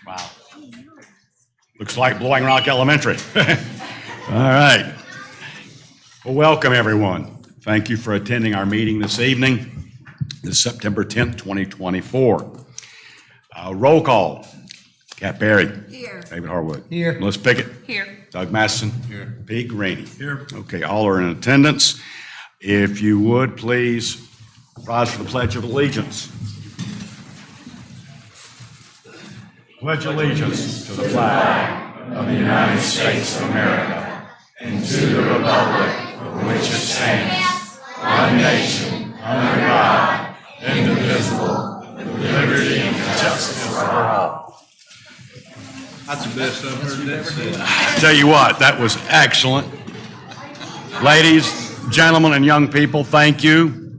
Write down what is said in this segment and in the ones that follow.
Wow. Looks like Blowing Rock Elementary. All right. Well, welcome, everyone. Thank you for attending our meeting this evening. This is September 10th, 2024. Roll call. Kat Berry. Here. David Harwood. Here. Melissa Pickett. Here. Doug Matheson. Here. Pete Greeny. Here. Okay, all are in attendance. If you would, please rise for the Pledge of Allegiance. Pledge allegiance to the flag of the United States of America and to the republic for which it stands, one nation, under God, indivisible, with liberty and justice for all. That's the best I've heard that said. I tell you what, that was excellent. Ladies, gentlemen, and young people, thank you.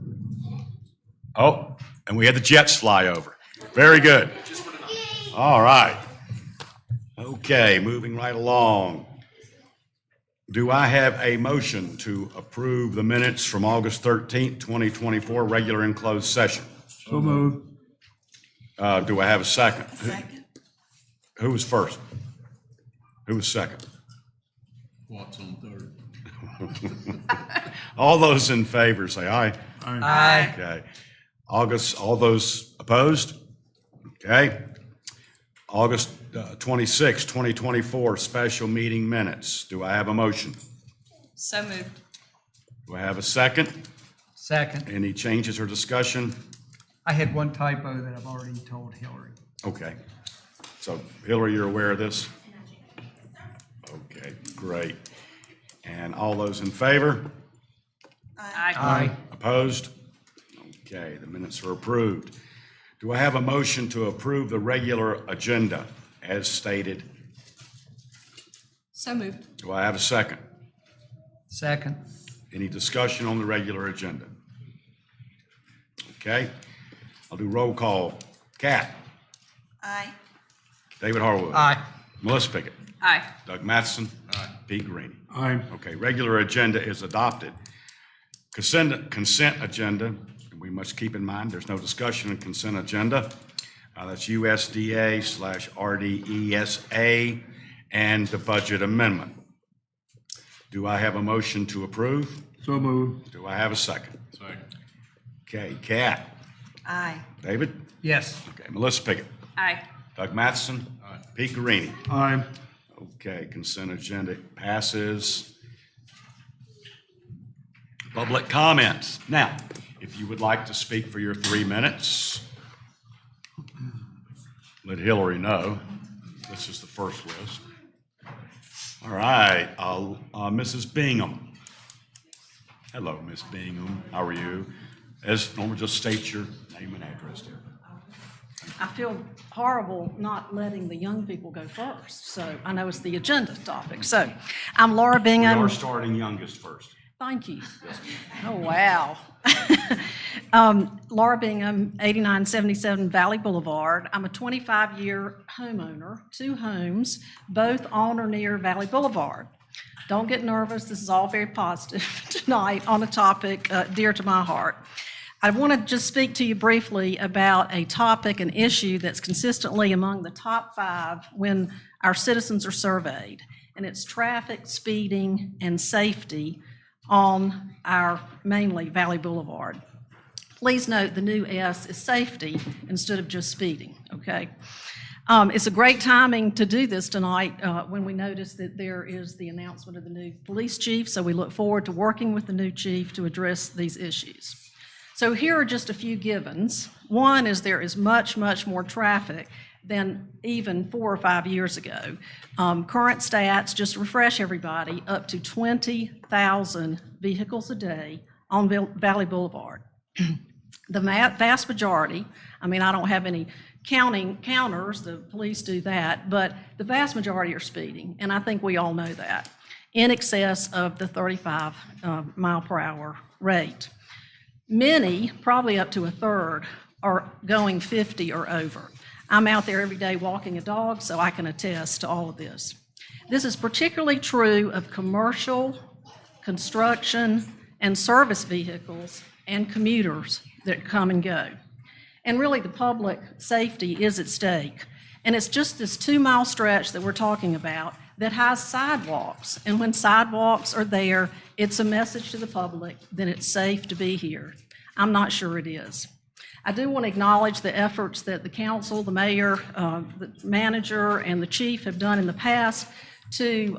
Oh, and we had the jets fly over. Very good. All right. Okay, moving right along. Do I have a motion to approve the minutes from August 13th, 2024, regular and closed session? So moved. Do I have a second? Second. Who was first? Who was second? What's on third? All those in favor say aye. Aye. Okay. All those opposed? Okay. August 26, 2024, special meeting minutes. Do I have a motion? So moved. Do I have a second? Second. Any changes or discussion? I had one typo that I've already told Hillary. Okay. So Hillary, you're aware of this? Okay, great. And all those in favor? Aye. Opposed? Okay, the minutes are approved. Do I have a motion to approve the regular agenda as stated? So moved. Do I have a second? Second. Any discussion on the regular agenda? Okay, I'll do roll call. Kat? Aye. David Harwood? Aye. Melissa Pickett? Aye. Doug Matheson? Aye. Pete Greeny? Aye. Okay, regular agenda is adopted. Consent agenda, we must keep in mind, there's no discussion on consent agenda. That's USDA/RDESA and the budget amendment. Do I have a motion to approve? So moved. Do I have a second? Second. Okay, Kat? Aye. David? Yes. Okay, Melissa Pickett? Aye. Doug Matheson? Aye. Pete Greeny? Aye. Okay, consent agenda passes. Public comments. Now, if you would like to speak for your 3 minutes, let Hillary know. This is the first list. All right, Mrs. Bingham. Hello, Miss Bingham. How are you? As normal, just state your name and address, dear. I feel horrible not letting the young people go first, so I know it's the agenda topic. So I'm Laura We Bingham. are starting youngest first. Thank you. Oh, wow. Laura Bingham, 8977 Valley Boulevard. I'm a 25-year homeowner, 2 homes, both on or near Valley Boulevard. Don't get nervous. This is all very positive tonight on a topic dear to my heart. I want to just speak to you briefly about a topic, an issue that's consistently among the top 5 when our citizens are surveyed, and it's traffic, speeding, and safety on our mainly Valley Boulevard. Please note the new S is safety instead of just speeding, okay? It's a great timing to do this tonight when we notice that there is the announcement of the new police chief, so we look forward to working with the new chief to address these issues. So here are just a few givens. One is there is much, much more traffic than even 4 or 5 years ago. Current stats, just to refresh everybody, up to 20,000 vehicles a day on Valley Boulevard. The vast majority, I mean, I don't have any counters, the police do that, but the vast majority are speeding, and I think we all know that, in excess of the 35 mile per hour rate. Many, probably up to a third, are going 50 or over. I'm out there every day walking a dog, so I can attest to all of this. This is particularly true of commercial, construction, and service vehicles and commuters that come and go. And really, the public safety is at stake. And it's just this 2-mile stretch that we're talking about that has sidewalks. And when sidewalks are there, it's a message to the public that it's safe to be here. I'm not sure it is. I do want to acknowledge the efforts that the council, the mayor, the manager, and the chief have done in the past to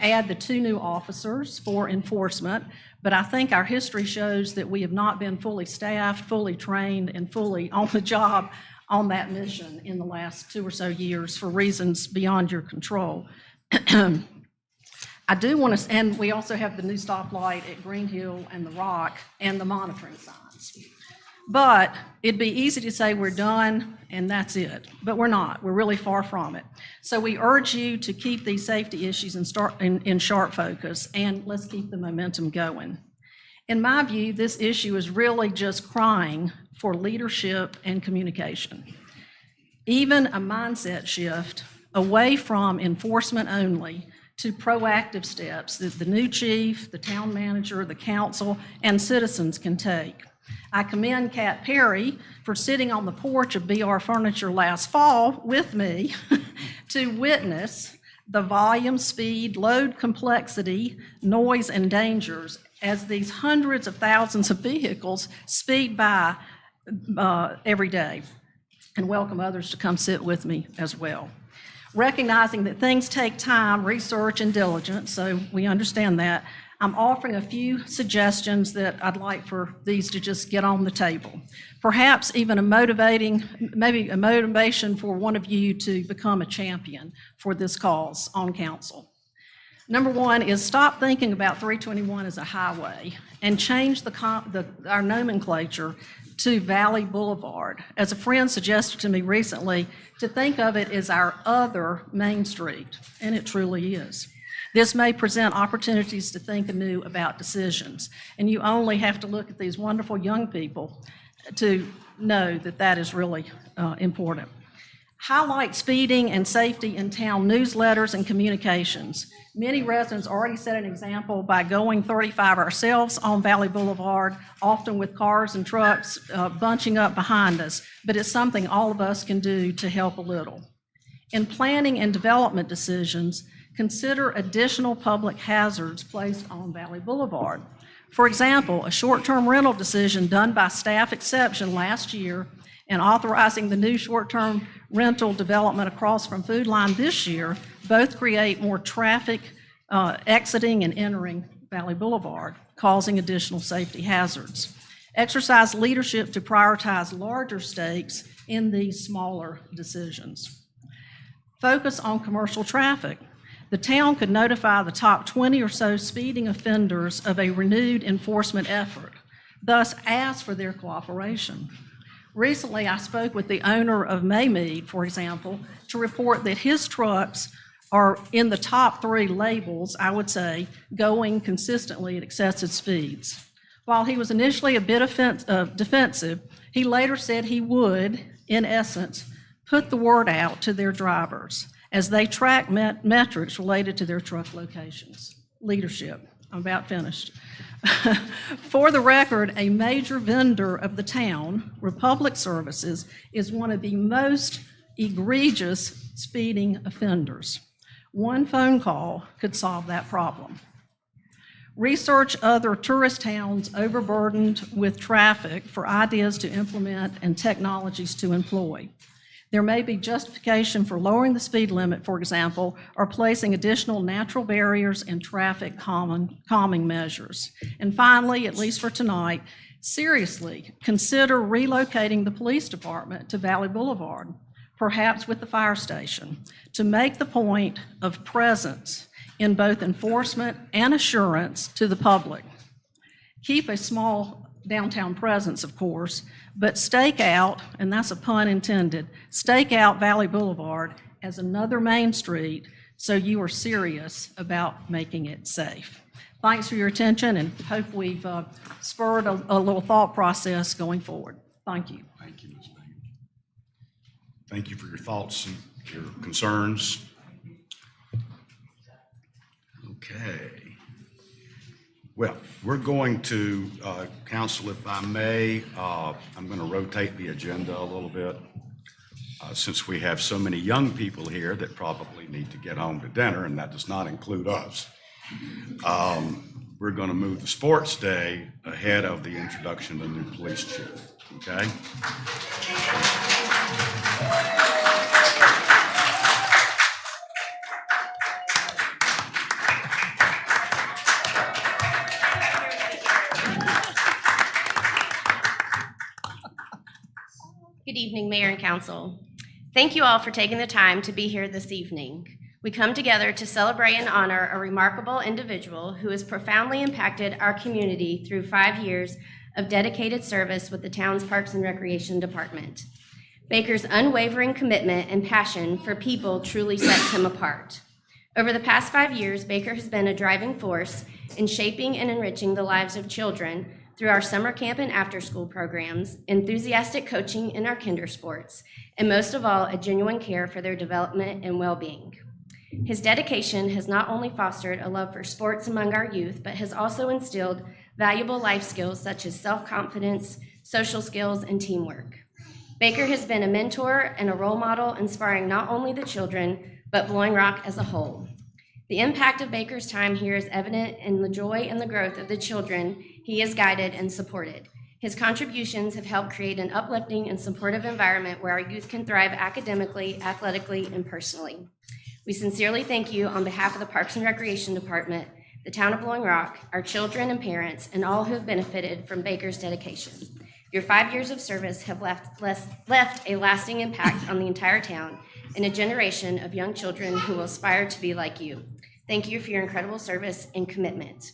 add the 2 new officers for enforcement. But I think our history shows that we have not been fully staffed, fully trained, and fully on the job on that mission in the last 2 or so years for reasons beyond your control. I do want to, and we also have the new stoplight at Green Hill and the Rock and the monitoring signs. But it'd be easy to say we're done and that's it, but we're not. We're really far from it. So we urge you to keep these safety issues in sharp focus, and let's keep the momentum going. In my view, this issue is really just crying for leadership and communication. Even a mindset shift away from enforcement only to proactive steps that the new chief, the town manager, the council, and citizens can take. I commend Kat Perry for sitting on the porch of BR Furniture last fall with me to witness the volume, speed, load complexity, noise, and dangers as these hundreds of thousands of vehicles speed by every day, and welcome others to come sit with me as well. Recognizing that things take time, research, and diligence, so we understand that, I'm offering a few suggestions that I'd like for these to just get on the table. Perhaps even maybe a motivation for one of you to become a champion for this cause on council. Number 1 is stop thinking about 321 as a highway and change our nomenclature to Valley Boulevard. As a friend suggested to me recently, to think of it as our other Main Street, and it truly is. This may present opportunities to think anew about decisions, and you only have to look at these wonderful young people to know that that is really important. Highlight speeding and safety in town newsletters and communications. Many residents already set an example by going 35 ourselves on Valley Boulevard, often with cars and trucks bunching up behind us, but it's something all of us can do to help a little. In planning and development decisions, consider additional public hazards placed on Valley Boulevard. For example, a short-term rental decision done by staff exception last year and authorizing the new short-term rental development across from Food Line this year both create more traffic exiting and entering Valley Boulevard, causing additional safety hazards. Exercise leadership to prioritize larger stakes in these smaller decisions. Focus on commercial traffic. The town could notify the top 20 or so speeding offenders of a renewed enforcement effort, thus ask for their cooperation. Recently, I spoke with the owner of Maymead, for example, to report that his trucks are in the top 3 labels, I would say, going consistently at excessive speeds. While he was initially a bit defensive, he later said he would, in essence, put the word out to their drivers as they track metrics related to their truck locations. Leadership. I'm about finished. For the record, a major vendor of the town, Republic Services, is one of the most egregious speeding offenders. One phone call could solve that problem. Research other tourist towns overburdened with traffic for ideas to implement and technologies to employ. There may be justification for lowering the speed limit, for example, or placing additional natural barriers and traffic calming measures. And finally, at least for tonight, seriously consider relocating the police department to Valley Boulevard, perhaps with the fire station, to make the point of presence in both enforcement and assurance to the public. Keep a small downtown presence, of course, but stake out, and that's a pun intended, stake out Valley Boulevard as another Main Street so you are serious about making it safe. Thanks for your attention, and hope we've spurred a little thought process going forward. Thank you. Thank you, Ms. Bain. Thank you for your thoughts and your concerns. Okay. Well, we're going to, Council, if I may, I'm going to rotate the agenda a little bit. since we have so many young people here that probably need to get home to dinner, and that does not include us, we're going to move the sports day ahead of the introduction of the new police chief, okay? Good evening, Mayor and Council. Thank you all for taking the time to be here this evening. We come together to celebrate and honor a remarkable individual who has profoundly impacted our community through 5 years of dedicated service with the town's Parks and Recreation Department. Baker's unwavering commitment and passion for people truly sets him apart. Over the past 5 years, Baker has been a driving force in shaping and enriching the lives of children through our summer camp and after-school programs, enthusiastic coaching in our kinder sports, and most of all, a genuine care for their development and well-being. His dedication has not only fostered a love for sports among our youth, but has also instilled valuable life skills such as self-confidence, social skills, and teamwork. Baker has been a mentor and a role model, inspiring not only the children, but Blowing Rock as a whole. The impact of Baker's time here is evident in the joy and the growth of the children he has guided and supported. His contributions have helped create an uplifting and supportive environment where our youth can thrive academically, athletically, and personally. We sincerely thank you on behalf of the Parks and Recreation Department, the town of Blowing Rock, our children and parents, and all who have benefited from Baker's dedication. Your 5 years of service have left a lasting impact on the entire town and a generation of young children who will aspire to be like you. Thank you for your incredible service and commitment.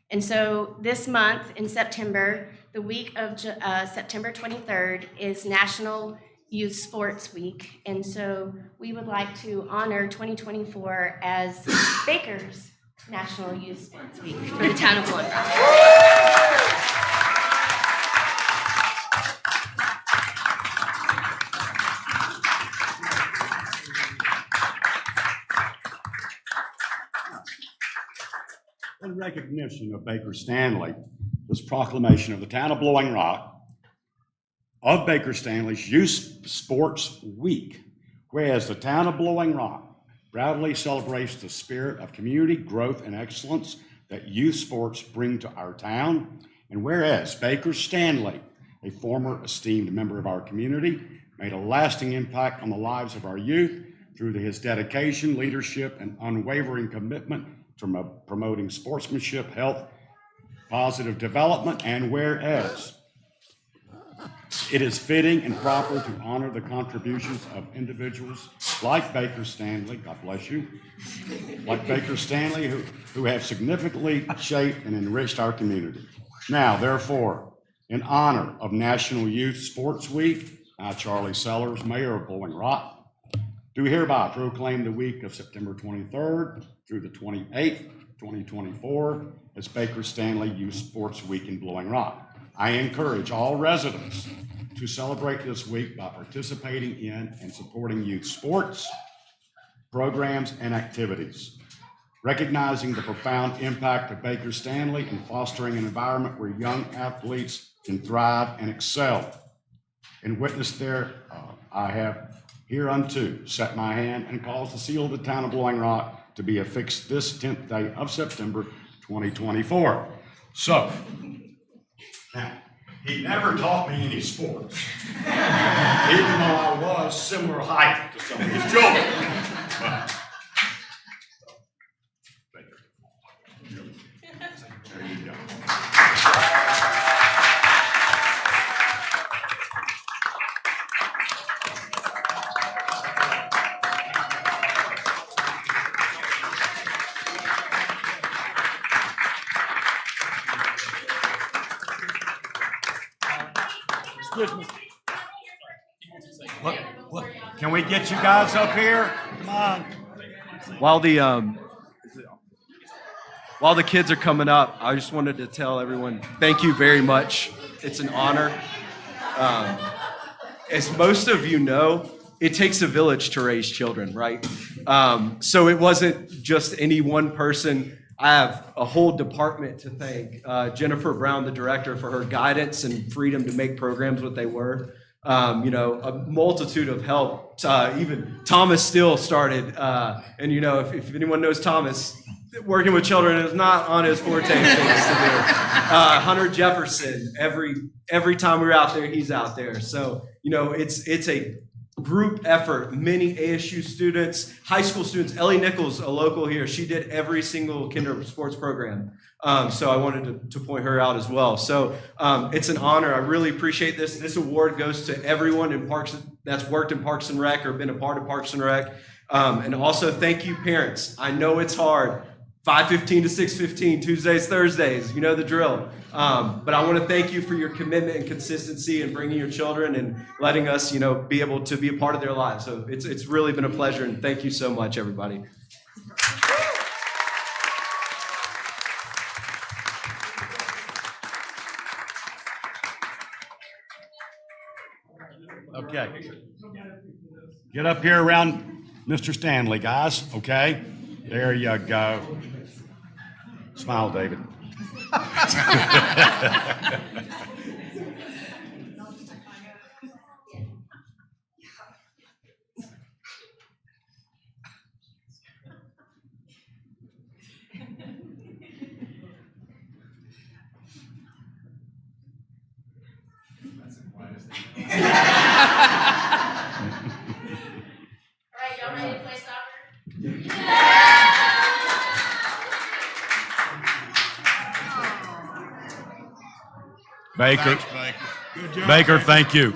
And so this month in September, the week of September 23rd is National Youth Sports Week. And so we would like to honor 2024 as Baker's National Youth Sports Week for the town of Blowing Rock. In recognition of Baker Stanley, this proclamation of the town of Blowing Rock of Baker Stanley's Youth Sports Week, whereas the town of Blowing Rock proudly celebrates the spirit of community growth and excellence that youth sports bring to our town, and whereas Baker Stanley, a former esteemed member of our community, made a lasting impact on the lives of our youth through his dedication, leadership, and unwavering commitment to promoting sportsmanship, health, positive development, and whereas it is fitting and proper to honor the contributions of individuals like Baker Stanley, God bless you, like Baker Stanley, who have significantly shaped and enriched our community. Now, therefore, in honor of National Youth Sports Week, I, Charlie Sellers, Mayor of Blowing Rock, do hereby proclaim the week of September 23rd through the 28th, 2024, as Baker Stanley Youth Sports Week in Blowing Rock. I encourage all residents to celebrate this week by participating in and supporting youth sports, programs, and activities, recognizing the profound impact of Baker Stanley in fostering an environment where young athletes can thrive and excel. In witness there, I have hereunto set my hand and caused the seal of the town of Blowing Rock to be affixed this 10th day of September 2024. So, now, he never taught me any sports, even though I was similar height to some of his children. There you go. Look, can we get you guys up here? Come on. While the kids are coming up, I just wanted to tell everyone, thank you very much. It's an honor. As most of you know, it takes a village to raise children, right? So it wasn't just any one person. I have a whole department to thank. Jennifer Brown, the director, for her guidance and freedom to make programs what they were. A multitude of help. Even Thomas Steele started, and if anyone knows Thomas, working with children is not on his forte things to do. Hunter Jefferson, every time we're out there, he's out there. So it's a group effort. Many ASU students, high school students. Ellie Nichols, a local here, she did every single kinder sports program. So I wanted to point her out as well. So it's an honor. I really appreciate this. This award goes to everyone in Parks that's worked in Parks and Rec or been a part of Parks and Rec. And also thank you, parents. I know it's hard. 5:15 to 6:15, Tuesdays, Thursdays, you know the drill. But I want to thank you for your commitment and consistency in bringing your children and letting us, be able to be a part of their lives. So it's really been a pleasure, and thank you so much, everybody. Okay. Get up here around Mr. Stanley, guys, okay? There you go. Smile, David. Y'all ready to play soccer? Baker. Baker, thank you.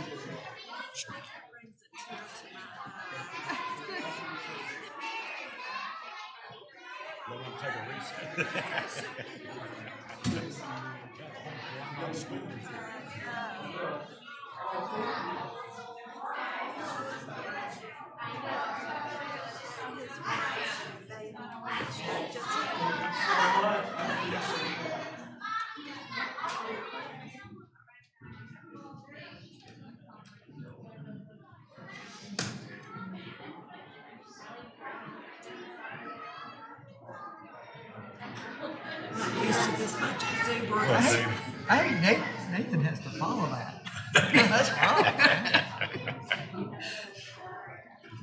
Hey, Nathan has to follow that. That's wrong.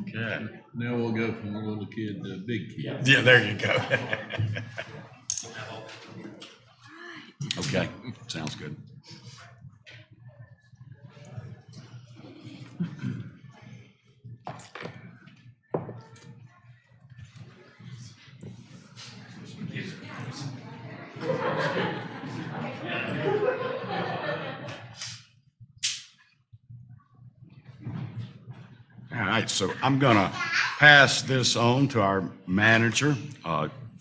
Okay. Now we'll go from a little kid to a big kid. Yeah, there you go. Okay, sounds good. All right, so I'm going to pass this on to our manager,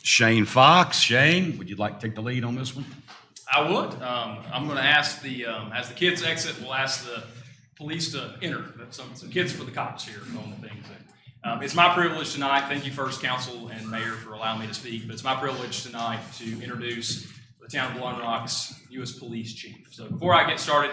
Shane Fox. Shane, would you like to take the lead on this one? I would. I'm going to ask as the kids exit, we'll ask the police to enter. Some kids for the cops here on the things. It's my privilege tonight. Thank you, First Council and Mayor, for allowing me to speak. But it's my privilege tonight to introduce the Town of Blowing Rock's U.S. Police Chief. So before I get started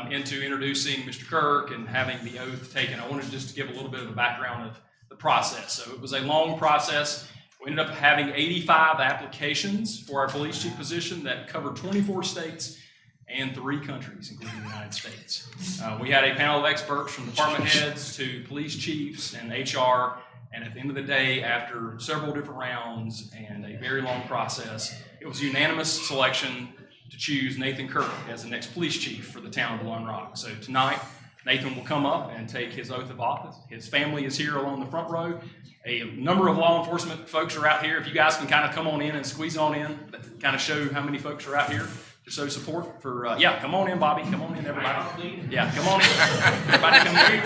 into introducing Mr. Kirk and having the oath taken, I wanted just to give a little bit of a background of the process. So it was a long process. We ended up having 85 applications for our police chief position that covered 24 states and 3 countries, including the United States. We had a panel of experts from department heads to police chiefs and HR, and at the end of the day, after several different rounds and a very long process, it was a unanimous selection to choose Nathan Kirk as the next police chief for the town of Blowing Rock. So tonight, Nathan will come up and take his oath of office. His family is here along the front row. A number of law enforcement folks are out here. If you guys can kind of come on in and squeeze on in, kind of show how many folks are out here to show support for, yeah, come on in, Bobby. Come on in, everybody. Yeah, come on in. Everybody come in.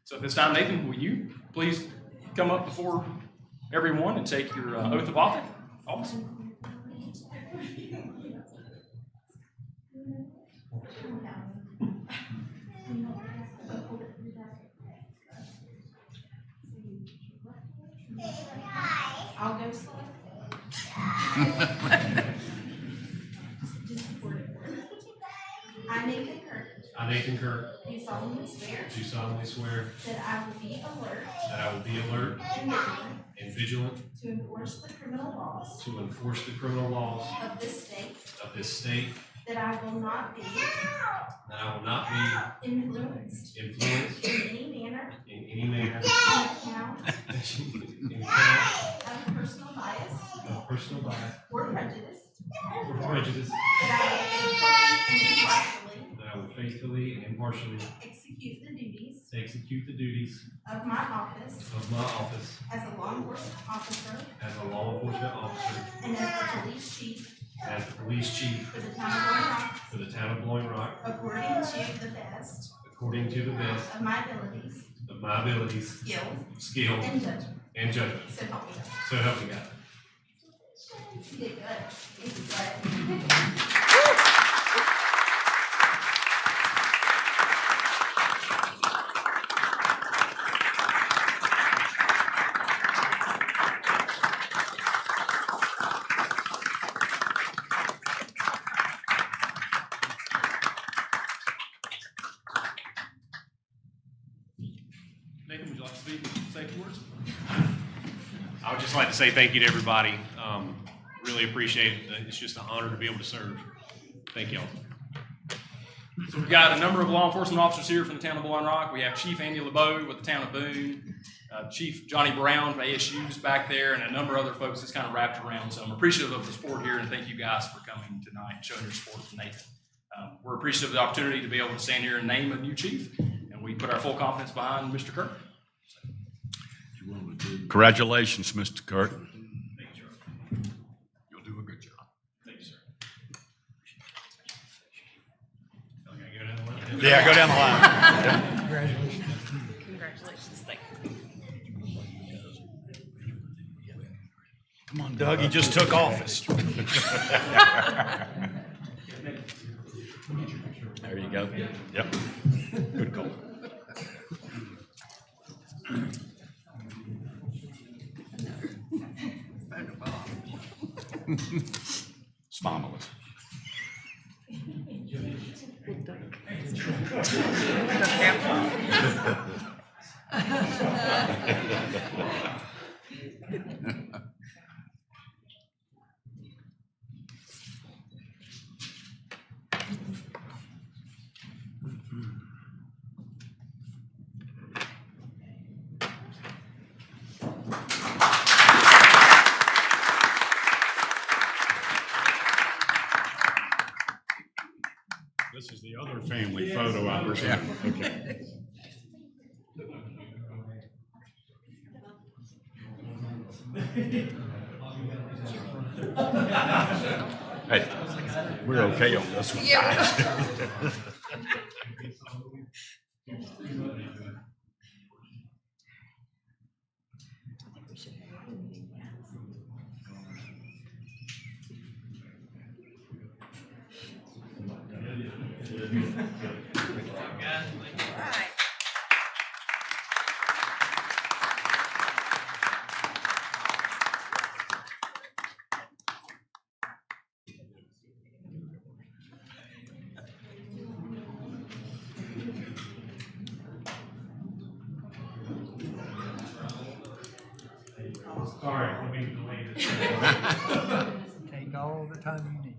So at this time, Nathan, will you please come up before everyone and take your oath of office? I'll go slow. I, Nathan Kirk, I, Nathan Kirk, do do solemnly swear do solemnly swear that I will be alert that I will be alert and vigilant and vigilant to enforce the criminal laws to enforce the criminal laws of this state, of this state, that I will not be that I will not be influenced influenced in any manner in any manner on account in account of personal bias of personal bias or prejudice, or prejudice, that I will faithfully and impartially that I will faithfully and impartially execute the duties execute the duties of my office of my office as a law enforcement officer as a law enforcement officer and as the police chief as the police chief for the town of Roaring Rock, for the town of Blowing Rock, according to the best according to the best of my abilities, of my abilities, skill, skill, and judgment. and judgment. So help me God. So help me God. You did good. You did good. Nathan, would you like to speak, say a few words? I would just like to say thank you to everybody. Really appreciate it. It's just an honor to be able to serve. Thank y'all. So we've got a number of law enforcement officers here from the town of Blowing Rock. We have Chief Andy LeBeau with the town of Boone, Chief Johnny Brown from ASU's back there, and a number of other folks that's kind of wrapped around. So I'm appreciative of the support here, and thank you guys for coming tonight and showing your support for Nathan. We're appreciative of the opportunity to be able to stand here and name a new chief, and we put our full confidence behind Mr. Kirk. Congratulations, Mr. Kirk. Thank you, sir. You'll do a good job. Thank you, sir. Okay, go down the line. Yeah, go down the line. Yeah. Congratulations. Congratulations, thank you. Come on, Doug, he just took office. There you go. Yep. Good call. Smile, Melissa. This is the other family photo I was in. Okay. Hey, we're okay on this one, guys. Right. Sorry, let me delay this. Take all the time you need.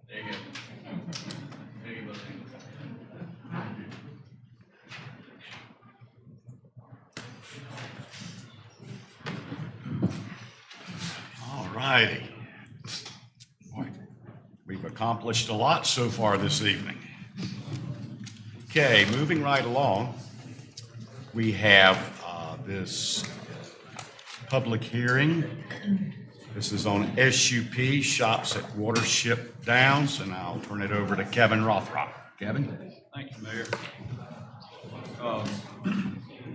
There you go. There you go. All righty. Boy, we've accomplished a lot so far this evening. Okay, moving right along, we have this public hearing. This is on SUP, Shops at Watership Downs, and I'll turn it over to Kevin Rothrock. Kevin? Thank you, Mayor.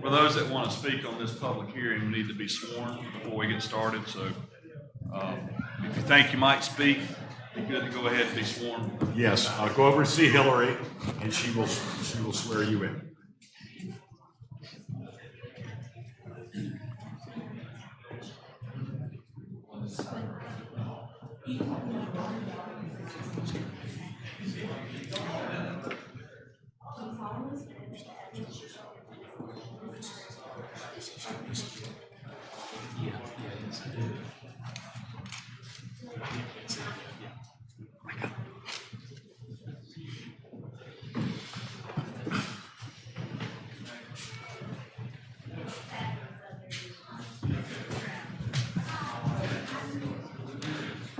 For those that want to speak on this public hearing, we need to be sworn before we get started, so if you think you might speak, you good to go ahead and be sworn? Yes, I'll go over and see Hillary, and she will swear you in.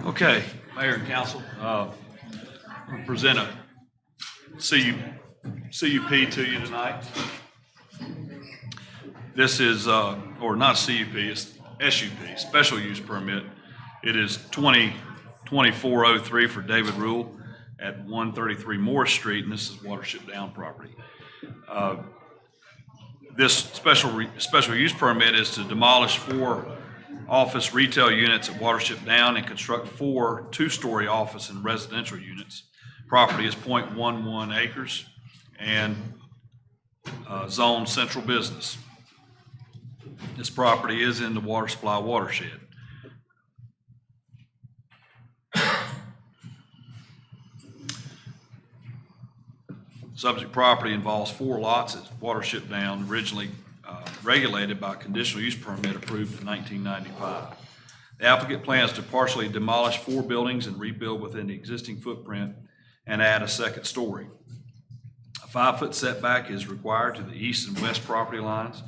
Okay, Mayor and Council, I'm gonna present a CUP to you tonight. This is, or not CUP, it's SUP, Special Use Permit. It is 202403 for David Rule at 133 Morris Street, and this is Watership Down property. This special use permit is to demolish 4 office retail units at Watership Down and construct 4 two-story office and residential units. Property is 0.11 acres and zone central business. This property is in the water supply watershed. Subject property involves 4 lots at Watership Down, originally regulated by a conditional use permit approved in 1995. The applicant plans to partially demolish 4 buildings and rebuild within the existing footprint and add a second story. A 5-foot setback is required to the east and west property lines.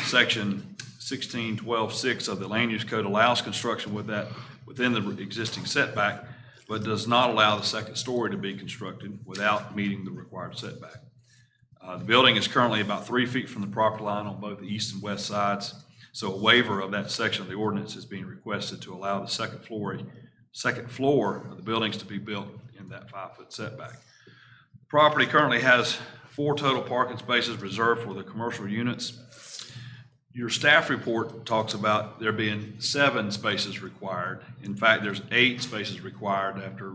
Section 1612.6 of the Land Use Code allows construction within the existing setback, but does not allow the second story to be constructed without meeting the required setback. The building is currently about 3 feet from the property line on both the east and west sides, so a waiver of that section of the ordinance is being requested to allow the second floor of the buildings to be built in that 5-foot setback. The property currently has 4 total parking spaces reserved for the commercial units. Your staff report talks about there being 7 spaces required. In fact, there's 8 spaces required after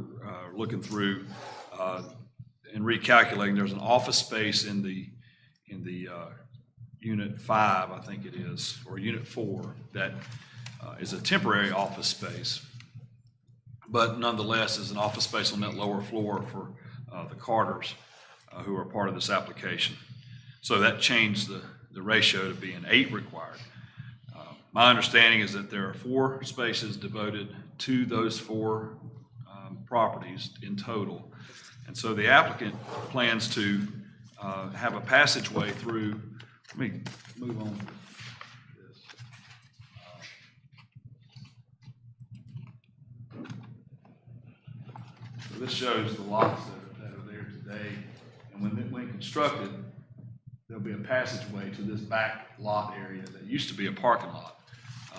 looking through and recalculating. There's an office space in the unit 5, I think it is, or unit 4, that is a temporary office space, but nonetheless is an office space on that lower floor for the Carters who are part of this application. So that changed the ratio to being 8 required. My understanding is that there are 4 spaces devoted to those 4 properties in total. And so the applicant plans to have a passageway through. Let me move on to this. So this shows the lots that are there today. And when constructed, there'll be a passageway to this back lot area that used to be a parking lot.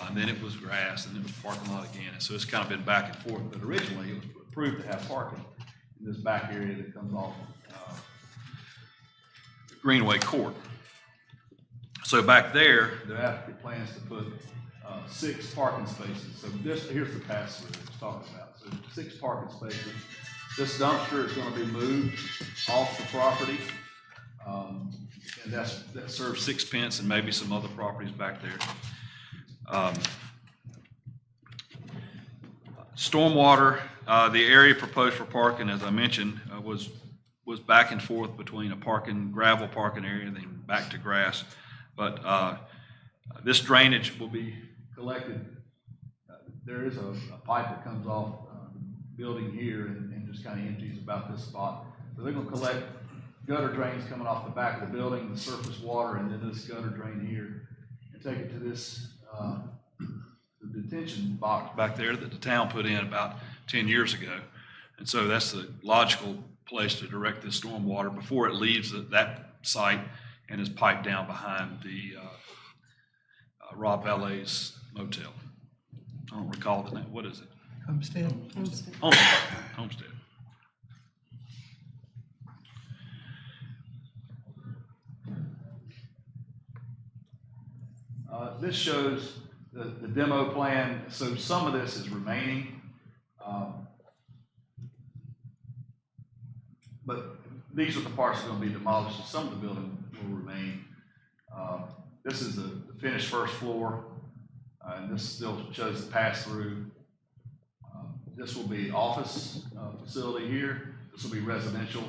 And then it was grass, and then it was parking lot again. And so it's kind of been back and forth, but originally it was approved to have parking in this back area that comes off Greenway Court. So back there, the applicant plans to put 6 parking spaces. So here's the pass-through it's talking about. So 6 parking spaces. This dumpster is going to be moved off the property. And that serves Sixpence and maybe some other properties back there. Stormwater, the area proposed for parking, as I mentioned, was back and forth between a gravel parking area and then back to grass. But this drainage will be collected. There is a pipe that comes off the building here and just kind of empties about this spot. So they're going to collect gutter drains coming off the back of the building, the surface water, and then this gutter drain here, and take it to this the detention box back there that the town put in about 10 years ago. And so that's the logical place to direct this storm water before it leaves that site and is piped down behind the Rob Valet's motel. I don't recall the name. What is it? Homestead. Homestead. This shows the demo plan. So some of this is remaining. But these are the parts that are going to be demolished, and some of the building will remain. This is the finished first floor, and this still shows the pass-through. This will be office facility here. This will be residential,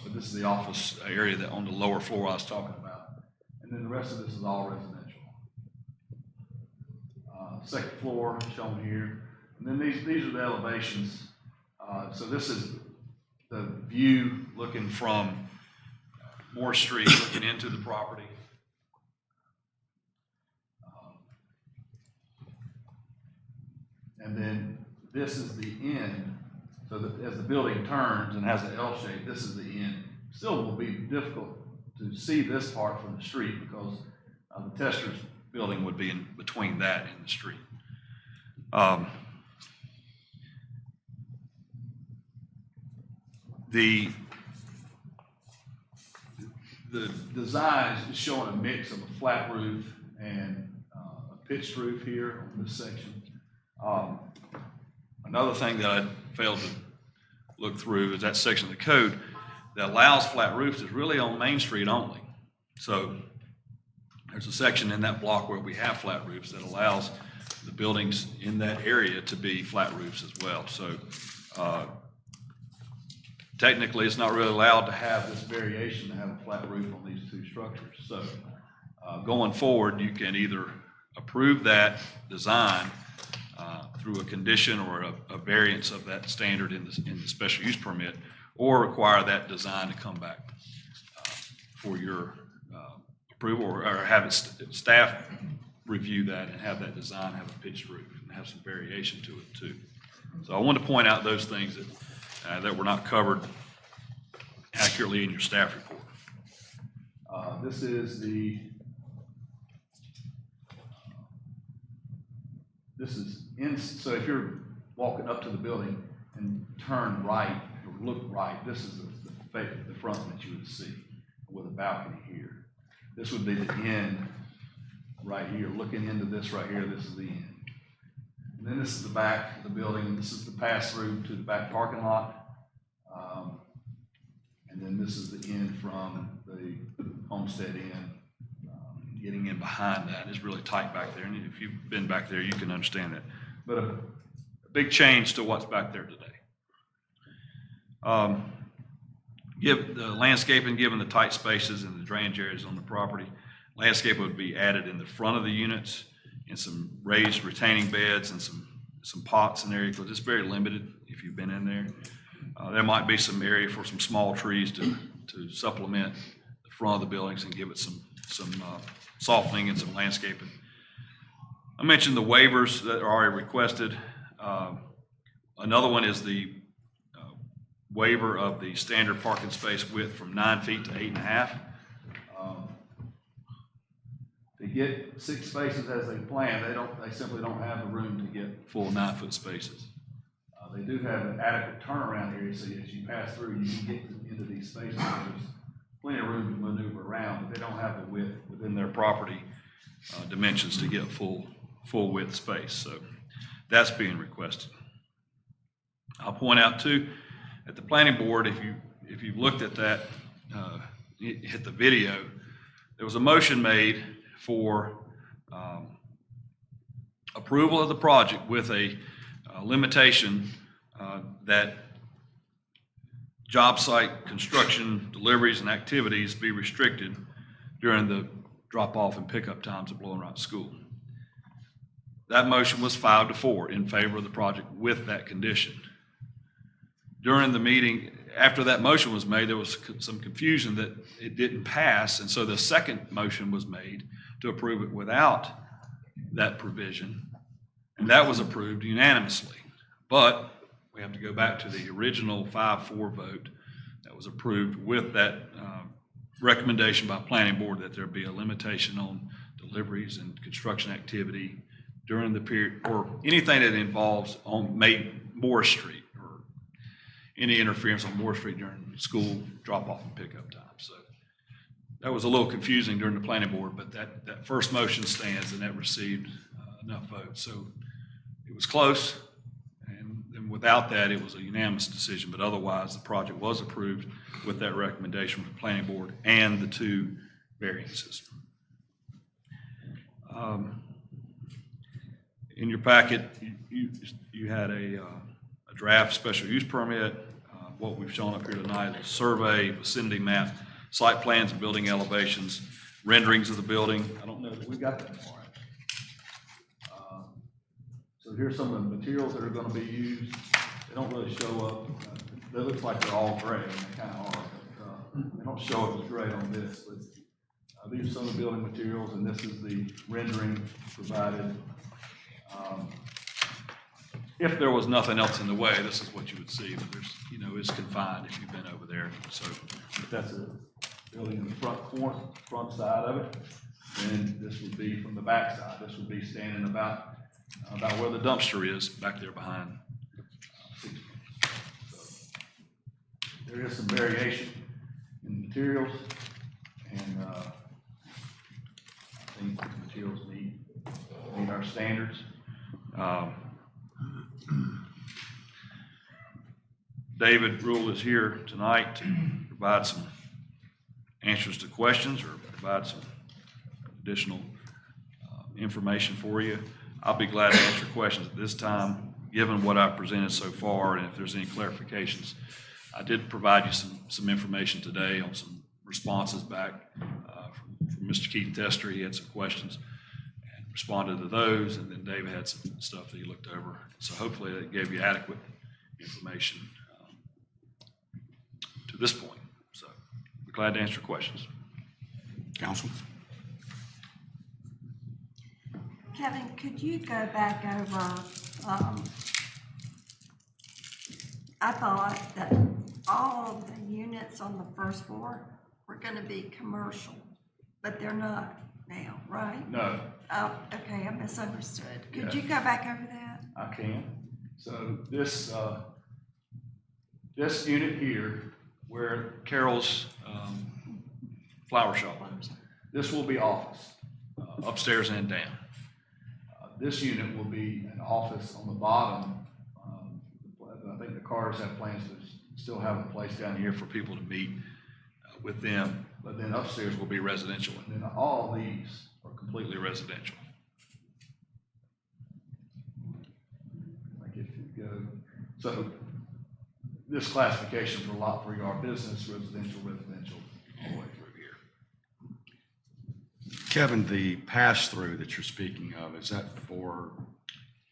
but this is the office area that on the lower floor I was talking about. And then the rest of this is all residential. Second floor shown here. And then these are the elevations. So this is the view looking from Moore Street, looking into the property. And then this is the end. So that as the building turns and has an L shape, this is the end. Still will be difficult to see this part from the street because the Tester's building would be in between that and the street. The design is showing a mix of a flat roof and a pitched roof here on this section. Another thing that I failed to look through is that section of the code that allows flat roofs is really on Main Street only. So there's a section in that block where we have flat roofs that allows the buildings in that area to be flat roofs as well. So technically, it's not really allowed to have this variation to have a flat roof on these two structures. So going forward, you can either approve that design through a condition or a variance of that standard in the special use permit, or require that design to come back for your approval, or have staff review that and have that design have a pitched roof and have some variation to it too. So I want to point out those things that were not covered accurately in your staff report. This is so if you're walking up to the building and turn right or look right, this is the front that you would see with a balcony here. This would be the end right here. Looking into this right here, this is the end. And then this is the back of the building. This is the pass-through to the back parking lot. And then this is the end from the Homestead Inn. Getting in behind that is really tight back there. And if you've been back there, you can understand that. But a big change to what's back there today. Give the landscaping, given the tight spaces and the drainage areas on the property, landscape would be added in the front of the units and some raised retaining beds and some pots in there, because it's very limited if you've been in there. There might be some area for some small trees to supplement the front of the buildings and give it some softening and some landscaping. I mentioned the waivers that are already requested. Another one is the waiver of the standard parking space width from 9 feet to 8.5. To get 6 spaces as they plan, they simply don't have the room to get full 9-foot spaces. They do have an adequate turnaround area, so as you pass through, you can get into these spaces. There's plenty of room to maneuver around, but they don't have the width within their property dimensions to get full width space. So that's being requested. I'll point out too, at the planning board, if you've looked at that, hit the video, there was a motion made for approval of the project with a limitation that job site construction deliveries and activities be restricted during the drop-off and pickup times at Blowing Rock School. That motion was 5-4 in favor of the project with that condition. During the meeting, after that motion was made, there was some confusion that it didn't pass, and so the second motion was made to approve it without that provision, and that was approved unanimously. But we have to go back to the original 5-4 vote that was approved with that recommendation by planning board that there be a limitation on deliveries and construction activity during the period, or anything that involves on Moore Street, or any interference on Moore Street during school drop-off and pickup time. So that was a little confusing during the planning board, but that first motion stands, and that received enough votes. So it was close, and then with Without that, it was a unanimous decision, but otherwise, the project was approved with that recommendation from the planning board and the 2 variances. In your packet, you had a draft special use permit. What we've shown up here tonight is a survey, vicinity map, site plans and building elevations, renderings of the building. I don't know that we got that far. So here's some of the materials that are going to be used. They don't really show up. They look like they're all gray, and they kind of are. But, they don't show up as gray on this, but these are some of the building materials, and this is the rendering provided. If there was nothing else in the way, this is what you would see, but there's, it's confined if you've been over there. So if that's a building in the front side of it, then this would be from the back side. This would be standing about where the dumpster is, back there behind. So there is some variation in the materials, and I think the materials meet our standards. David Rule is here tonight to provide some answers to questions or provide some additional information for you. I'll be glad to answer questions at this time, given what I've presented so far, and if there's any clarifications. I did provide you some information today on some responses back from Mr. Keith Tester. He had some questions and responded to those, and then David had some stuff that he looked over. So hopefully that gave you adequate information to this point. So we're glad to answer questions. Council? Kevin, could you go back over, I thought that all of the units on the first floor were gonna be commercial, but they're not now, right? No, Oh, okay, I misunderstood. Could Yeah. you go back over that? I can. So this unit here, where Carol's flower shop is, this will be office, upstairs and down. This unit will be an office on the bottom. I think the Carters have plans to still have a place down here for people to meet with them, but then upstairs will be residential, and then all these are completely residential. Like if you go, so this classification for lot 3R business, residential, all the way through here. Kevin, the pass-through that you're speaking of, is that for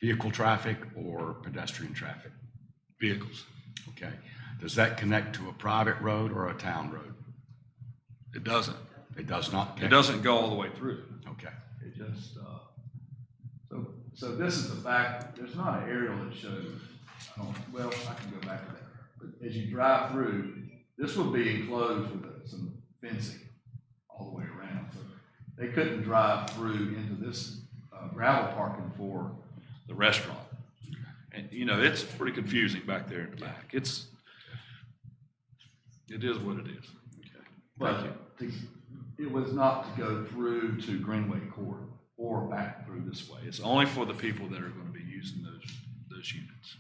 vehicle traffic or pedestrian traffic? Vehicles. Okay. Does that connect to a private road or a town road? It doesn't. It does not? It doesn't go all the way through. Okay. It just, so this is the back, there's not an aerial that shows, I can go back to that. But as you drive through, this will be enclosed with some fencing all the way around. So they couldn't drive through into this gravel parking for the restaurant. And, it's pretty confusing back there in the back. It is what it is. Okay. But it was not to go through to Greenway Court or back through this way. It's only for the people that are going to be using those units.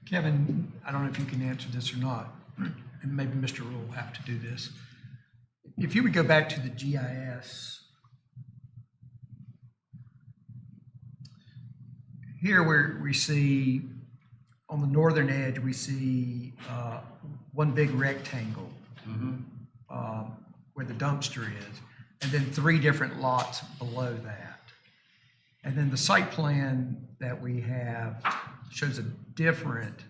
Kevin, I don't know if you can answer this or not, and maybe Mr. Rule will have to do this. If you would go back to the GIS, here where we see, on the northern edge, we see one big rectangle where the dumpster is, and then 3 different lots below that. And then the site plan that we have shows a different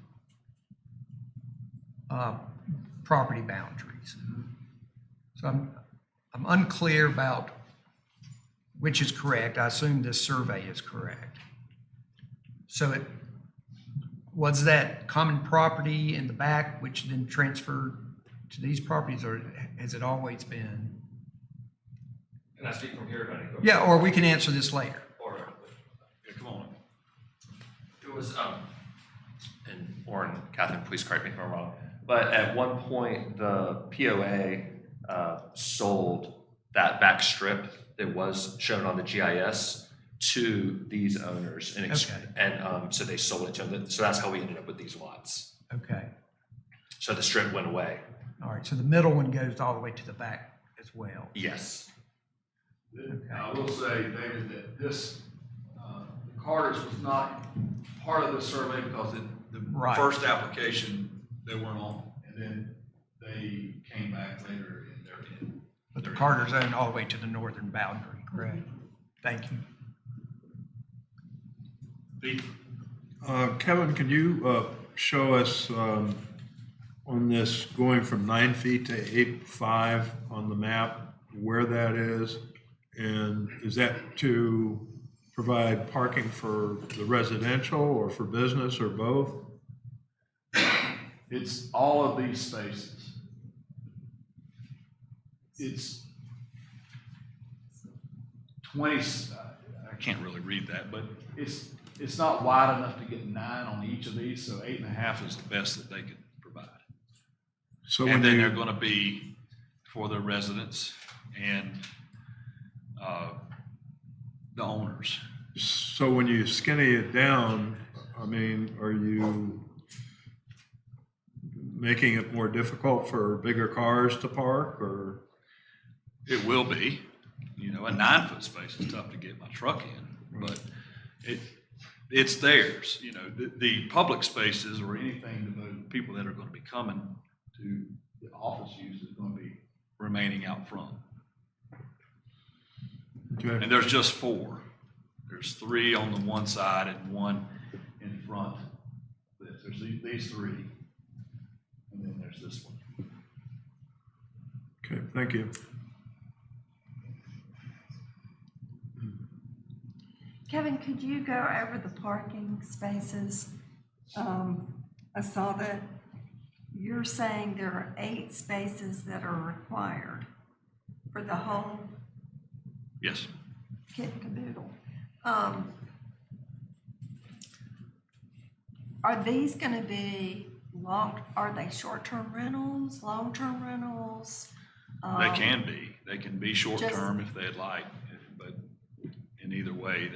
property boundaries. So I'm unclear about which is correct. I assume this survey is correct. So was that common property in the back, which then transferred to these properties, or has it always been? Can I speak from here, buddy? Yeah, or we can answer this later. Or, Yeah, come on. it was, and Warren, Catherine, please correct me if I'm wrong, but at one point, the POA sold that back strip that was shown on the GIS to these owners. Okay. And so they sold it to them. So that's how we ended up with these lots. Okay, So the strip went away. all right, so the middle one goes all the way to the back as well. Yes. I will say, David, that this, the Carters was not part of the survey because the Right. first application, they weren't on. And then they came back later and they're in. But the Carters own all the way to the northern boundary, correct? Thank you. Pete? Kevin, can you show us on this going from 9 feet to 8.5 on the map, where that is? And is that to provide parking for the residential or for business or both? It's all of these spaces. It's 20, I can't really read that, but it's not wide enough to get 9 on each of these, so 8.5 is the best that they could provide. So when And then you- they're gonna be for the residents and, the owners. So when you skinny it down, I mean, are you making it more difficult for bigger cars to park, or? It will be, you know, a 9-foot space is tough to get my truck in, but it's theirs, you know, the public spaces or anything to the people that are gonna be coming to the office use is gonna be remaining out front. Okay. And there's just 4. There's 3 on the one side and 1 in front. There's these 3, and then there's this one. Okay, thank you. Kevin, could you go over the parking spaces? I saw that you're saying there are 8 spaces that are required for the whole Yes. kit and caboodle. Are these gonna be are they short-term rentals, long-term rentals? They can be. They can be short-term if they'd like, but in either way,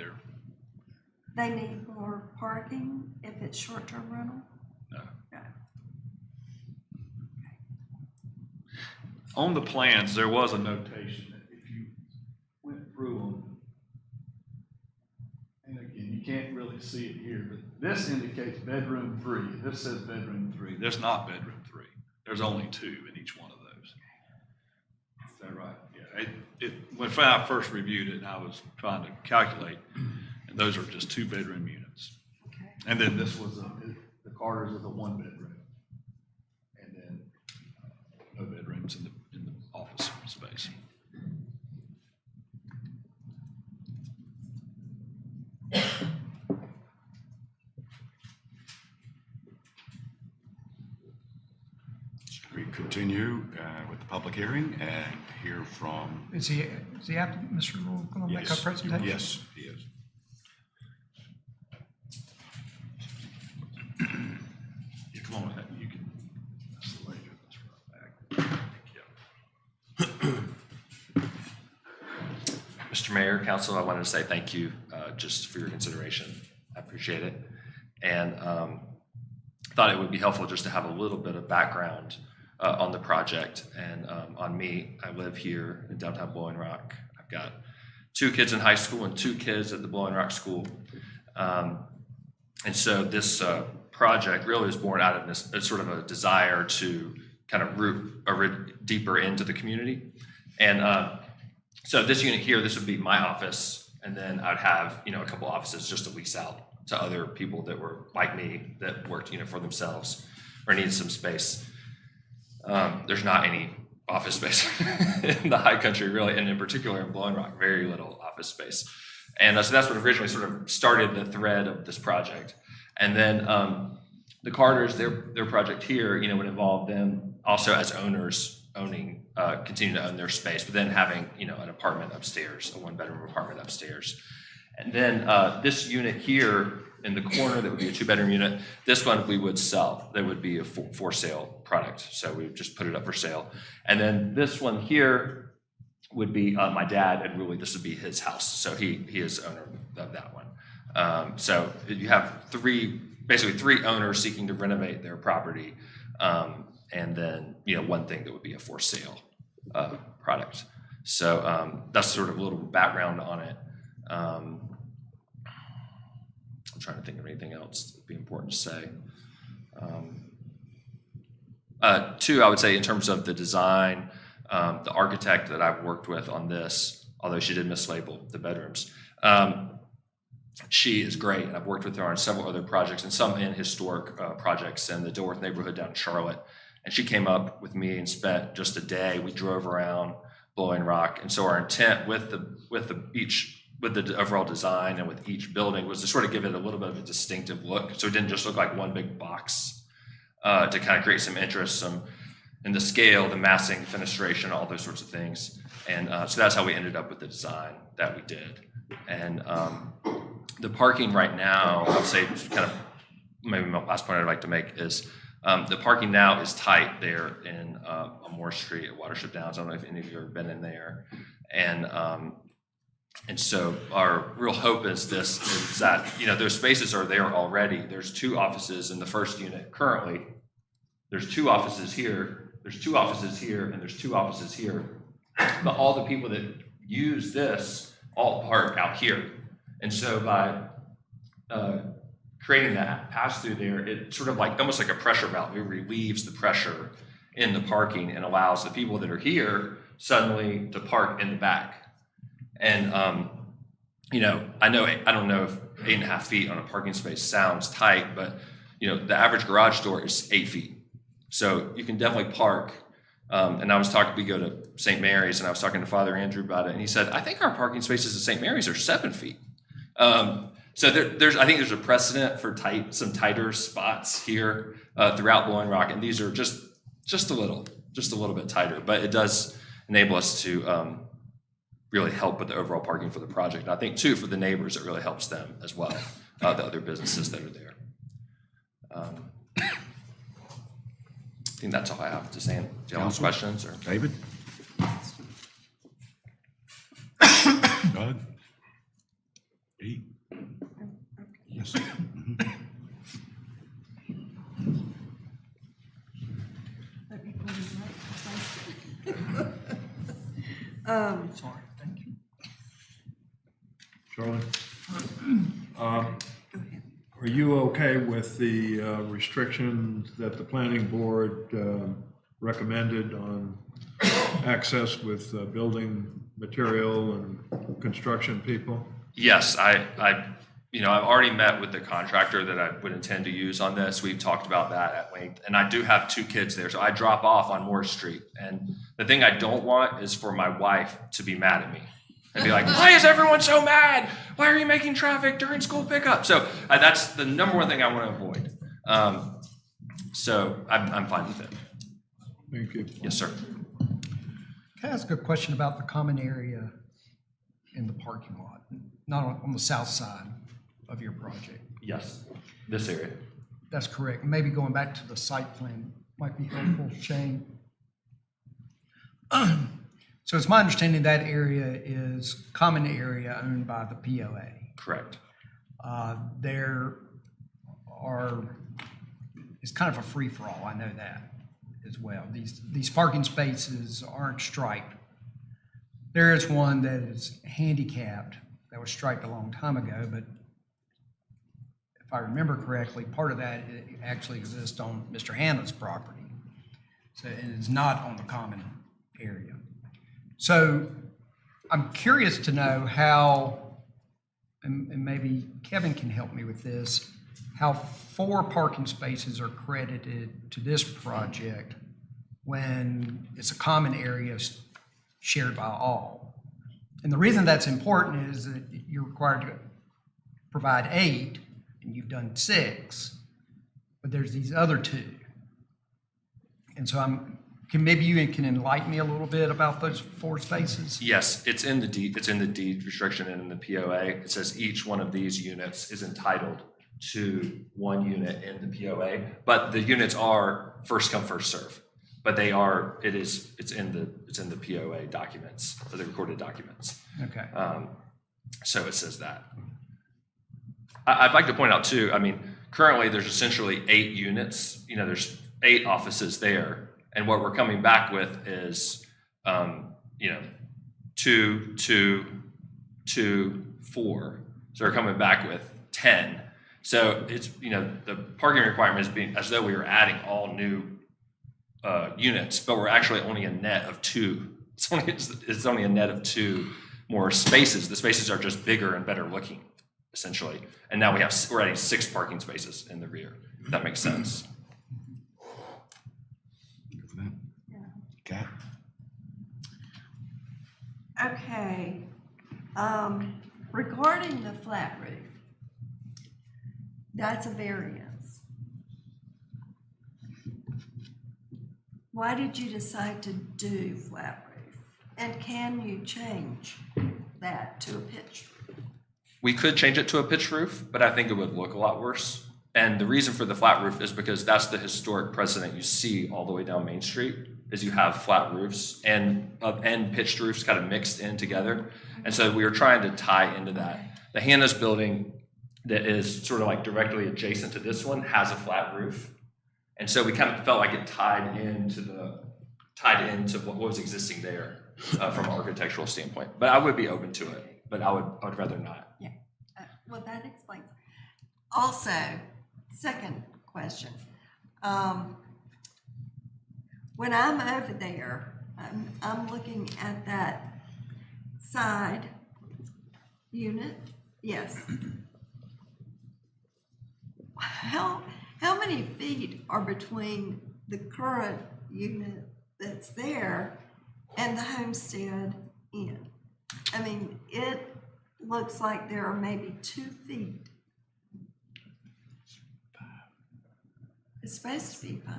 They need more parking if it's short-term rental? no. No. On the plans, there was a notation that if you went through them, and again, you can't really see it here, but this indicates bedroom 3. This says bedroom 3. There's not bedroom 3. There's only 2 in each one of those. Is that right? Yeah. When I first reviewed it, and I was trying to calculate, and those are just 2-bedroom units. Okay. And then this was the Carter's is a 1-bedroom. And then no bedrooms in the office space. Should we continue with the public hearing and hear from? Is the applicant, Mr. Rule, going to make a Yes, presentation? Yes, he is. Yeah, come on, you can, that's the lady that's right back. Mr. Mayor, Council, I wanted to say thank you just for your consideration. I appreciate it. And thought it would be helpful just to have a little bit of background on the project and on me. I live here in downtown Blowing Rock. I've got 2 kids in high school and 2 kids at the Blowing Rock School. And so this project really was born out of this sort of a desire to kind of root deeper into the community. And so this unit here, this would be my office, and then I'd have, you know, a couple offices just to lease out to other people that were like me, that worked, you know, for themselves or needed some space. There's not any office space in the high country, really, and in particular in Blowing Rock, very little office space. And so that's what originally sort of started the thread of this project. And then the Carters, their project here, you know, would involve them also as owners continue to own their space, but then having, you know, an apartment upstairs, a 1-bedroom apartment upstairs. And then this unit here in the corner, that would be a 2-bedroom unit. This one we would sell. That would be a for sale product. So we would just put it up for sale. And then this one here would be my dad, and really this would be his house. So he is owner of that one. So you have basically three owners seeking to renovate their property, and then one thing that would be a for sale product. So that's sort of a little background on it. I'm trying to think of anything else that would be important to say. Two, I would say in terms of the design, the architect that I've worked with on this, although she did mislabel the bedrooms, she is great, and I've worked with her on several other projects and some in historic projects in the Dilworth neighborhood down in Charlotte. And she came up with me and spent just a day. We drove around Blowing Rock, and so our intent with the overall design and with each building was to sort of give it a little bit of a distinctive look, so it didn't just look like one big box. To kind of create some interest, in the scale, the massing, fenestration, all those sorts of things. And so that's how we ended up with the design that we did. And the parking right now, I would say, kind of maybe my last point I'd like to make is the parking now is tight there in on Moore Street at Watership Downs. I don't know if any of you have ever been in there. And so our real hope is that, those spaces are there already. There's 2 offices in the first unit currently. There's 2 offices here, there's 2 offices here, and there's 2 offices here. But all the people that use this all park out here. And so by creating that pass through there, it's sort of like almost like a pressure valve. It relieves the pressure in the parking and allows the people that are here suddenly to park in the back. And, I don't know if 8.5 feet on a parking space sounds tight, but, the average garage door is 8 feet. So you can definitely park. And we go to St. Mary's, and I was talking to Father Andrew about it, and he said, I think our parking spaces at St. Mary's are 7 feet. So I think there's a precedent for some tighter spots here throughout Blowing Rock, and these are just a little bit tighter, but it does enable us to really help with the overall parking for the project. And I think too, for the neighbors, it really helps them as well, the other businesses that are there. I think that's all I have to say. Do you have any questions? Or David? Doug? Pete? Yes. Sorry, thank you. Charlie? Are you okay with the restrictions that the planning board recommended on access with building material and construction people? yes, I've already met with the contractor that I would intend to use on this. We've talked about that at length, and I do have 2 kids there, so I drop off on Moore Street. And the thing I don't want is for my wife to be mad at me and be like, why is everyone so mad? Why are you making traffic during school pickup? So that's the number one thing I want to avoid. So I'm fine with it. Thank you. Yes, sir. Can I ask a question about the common area in the parking lot, not on the south side of your project? Yes, this area. That's correct. Maybe going back to the site plan might be helpful, Shane. So it's my understanding that area is common area owned by the POA. Correct. It's kind of a free-for-all, I know that as well. These parking spaces aren't striped. There is one that is handicapped that was striped a long time ago, but if I remember correctly, part of that actually exists on Mr. Hannah's property. So it is not on the common area. So I'm curious to know how, and maybe Kevin can help me with this, how 4 parking spaces are credited to this project when it's a common area shared by all. And the reason that's important is that you're required to provide 8, and you've done 6, but there's these other 2. And so maybe you can enlighten me a little bit about those 4 spaces? Yes, it's in the deed. It's in the deed restriction and in the POA. It says each one of these units is entitled to 1 unit in the POA, but the units are first come, first serve. But it's in the POA documents, or the recorded documents. Okay. So it says that. I'd like to point out too, I mean, currently there's essentially 8 units, there's 8 offices there. And what we're coming back with is, 2, 2, 2, 4. So we're coming back with 10. So it's, the parking requirement is being, as though we were adding all new units, but we're actually only a net of 2. It's only a net of 2 more spaces. The spaces are just bigger and better looking, essentially. And now we're adding 6 parking spaces in the rear, if that makes sense. Okay. Okay, regarding the flat roof, that's a variance. Why did you decide to do flat roof? And can you change that to a pitched roof? We could change it to a pitched roof, but I think it would look a lot worse. And the reason for the flat roof is because that's the historic precedent you see all the way down Main Street, is you have flat roofs and pitched roofs kind of mixed in together. And so we were trying to tie into that. The Hannah's building that is sort of like directly adjacent to this one has a flat roof. And so we kind of felt like it tied into what was existing there from an architectural standpoint. But I would be open to it, but I would rather not. Yeah, well, that explains. Also, second question. When I'm over there, I'm looking at that side unit. Yes. How many feet are between the current unit that's there and the homestead inn? I mean, it looks like there are maybe 2 feet. It's supposed to be 5.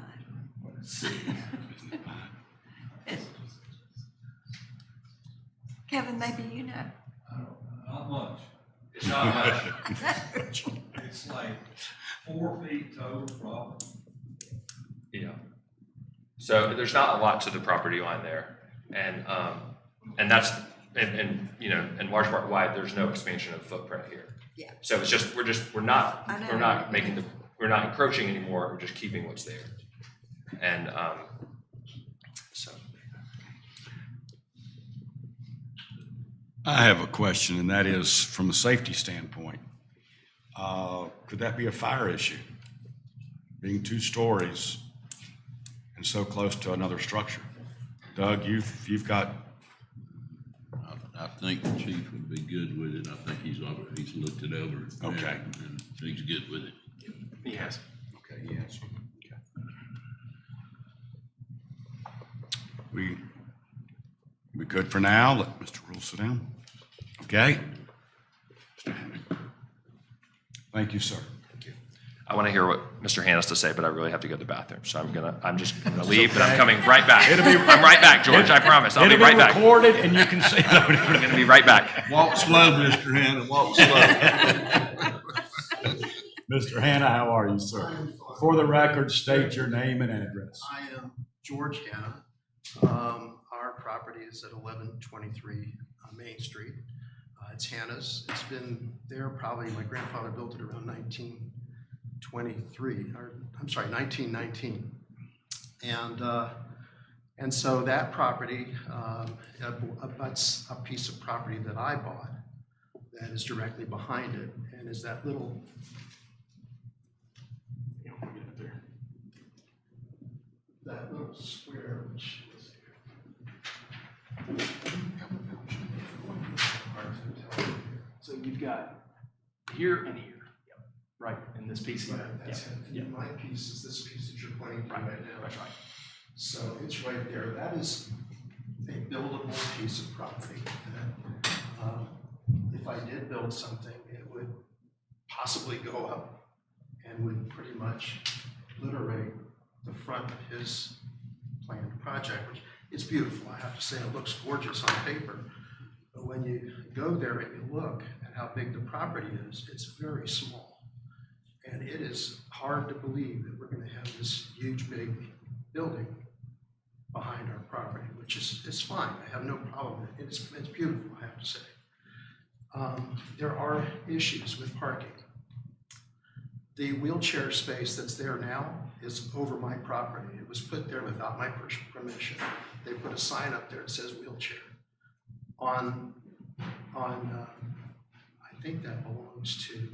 Kevin, maybe you know. Not much. It's not much. It's like 4 feet total probably. Yeah. So there's not a lot to the property line there. And that's, in large part why there's no expansion of footprint here. Yeah. So it's just, we're not encroaching anymore. We're just keeping what's there. And, so. I have a question, and that is from a safety standpoint. Could that be a fire issue? Being 2 stories and so close to another structure? Doug, you've got. I think the chief would be good with it. I think he's looked it over. Okay. And he's good with it. Yes. Okay, yes. Okay. We good for now. Let Mr. Rule sit down. Okay. Mr. Hammond. Thank you, sir. Thank you. I want to hear what Mr. Hannah has to say, but I really have to go to the bathroom. So I'm just gonna leave, but I'm coming right back. I'm right back, George. I promise. I'll be right back. It'll be recorded, and you can see. I'm going to be right back. Walk slow, Mr. Hannah, walk slow. Mr. Hannah, how are you, sir? For the record, state your name and address. I am George Hannah. Our property is at 1123 Main Street. It's Hannah's. It's been there probably, my grandfather built it around 1919. And so that property abuts a piece of property that I bought that is directly behind it, and is that little, that little square, which is here. So you've got here and here, right, in this piece here. Right, that's it. And my piece is this piece that you're pointing to right now. That's right. So it's right there. That is a buildable piece of property. And, if I did build something, it would possibly go up and would pretty much obliterate the front of his planned project, which is beautiful. I have to say, it looks gorgeous on paper. But when you go there and you look at how big the property is, it's very small. And it is hard to believe that we're going to have this huge, big building behind our property, which is fine. I have no problem with it. It's beautiful, I have to say. There are issues with parking. The wheelchair space that's there now is over my property. It was put there without my permission. They put a sign up there that says wheelchair. I think that belongs to,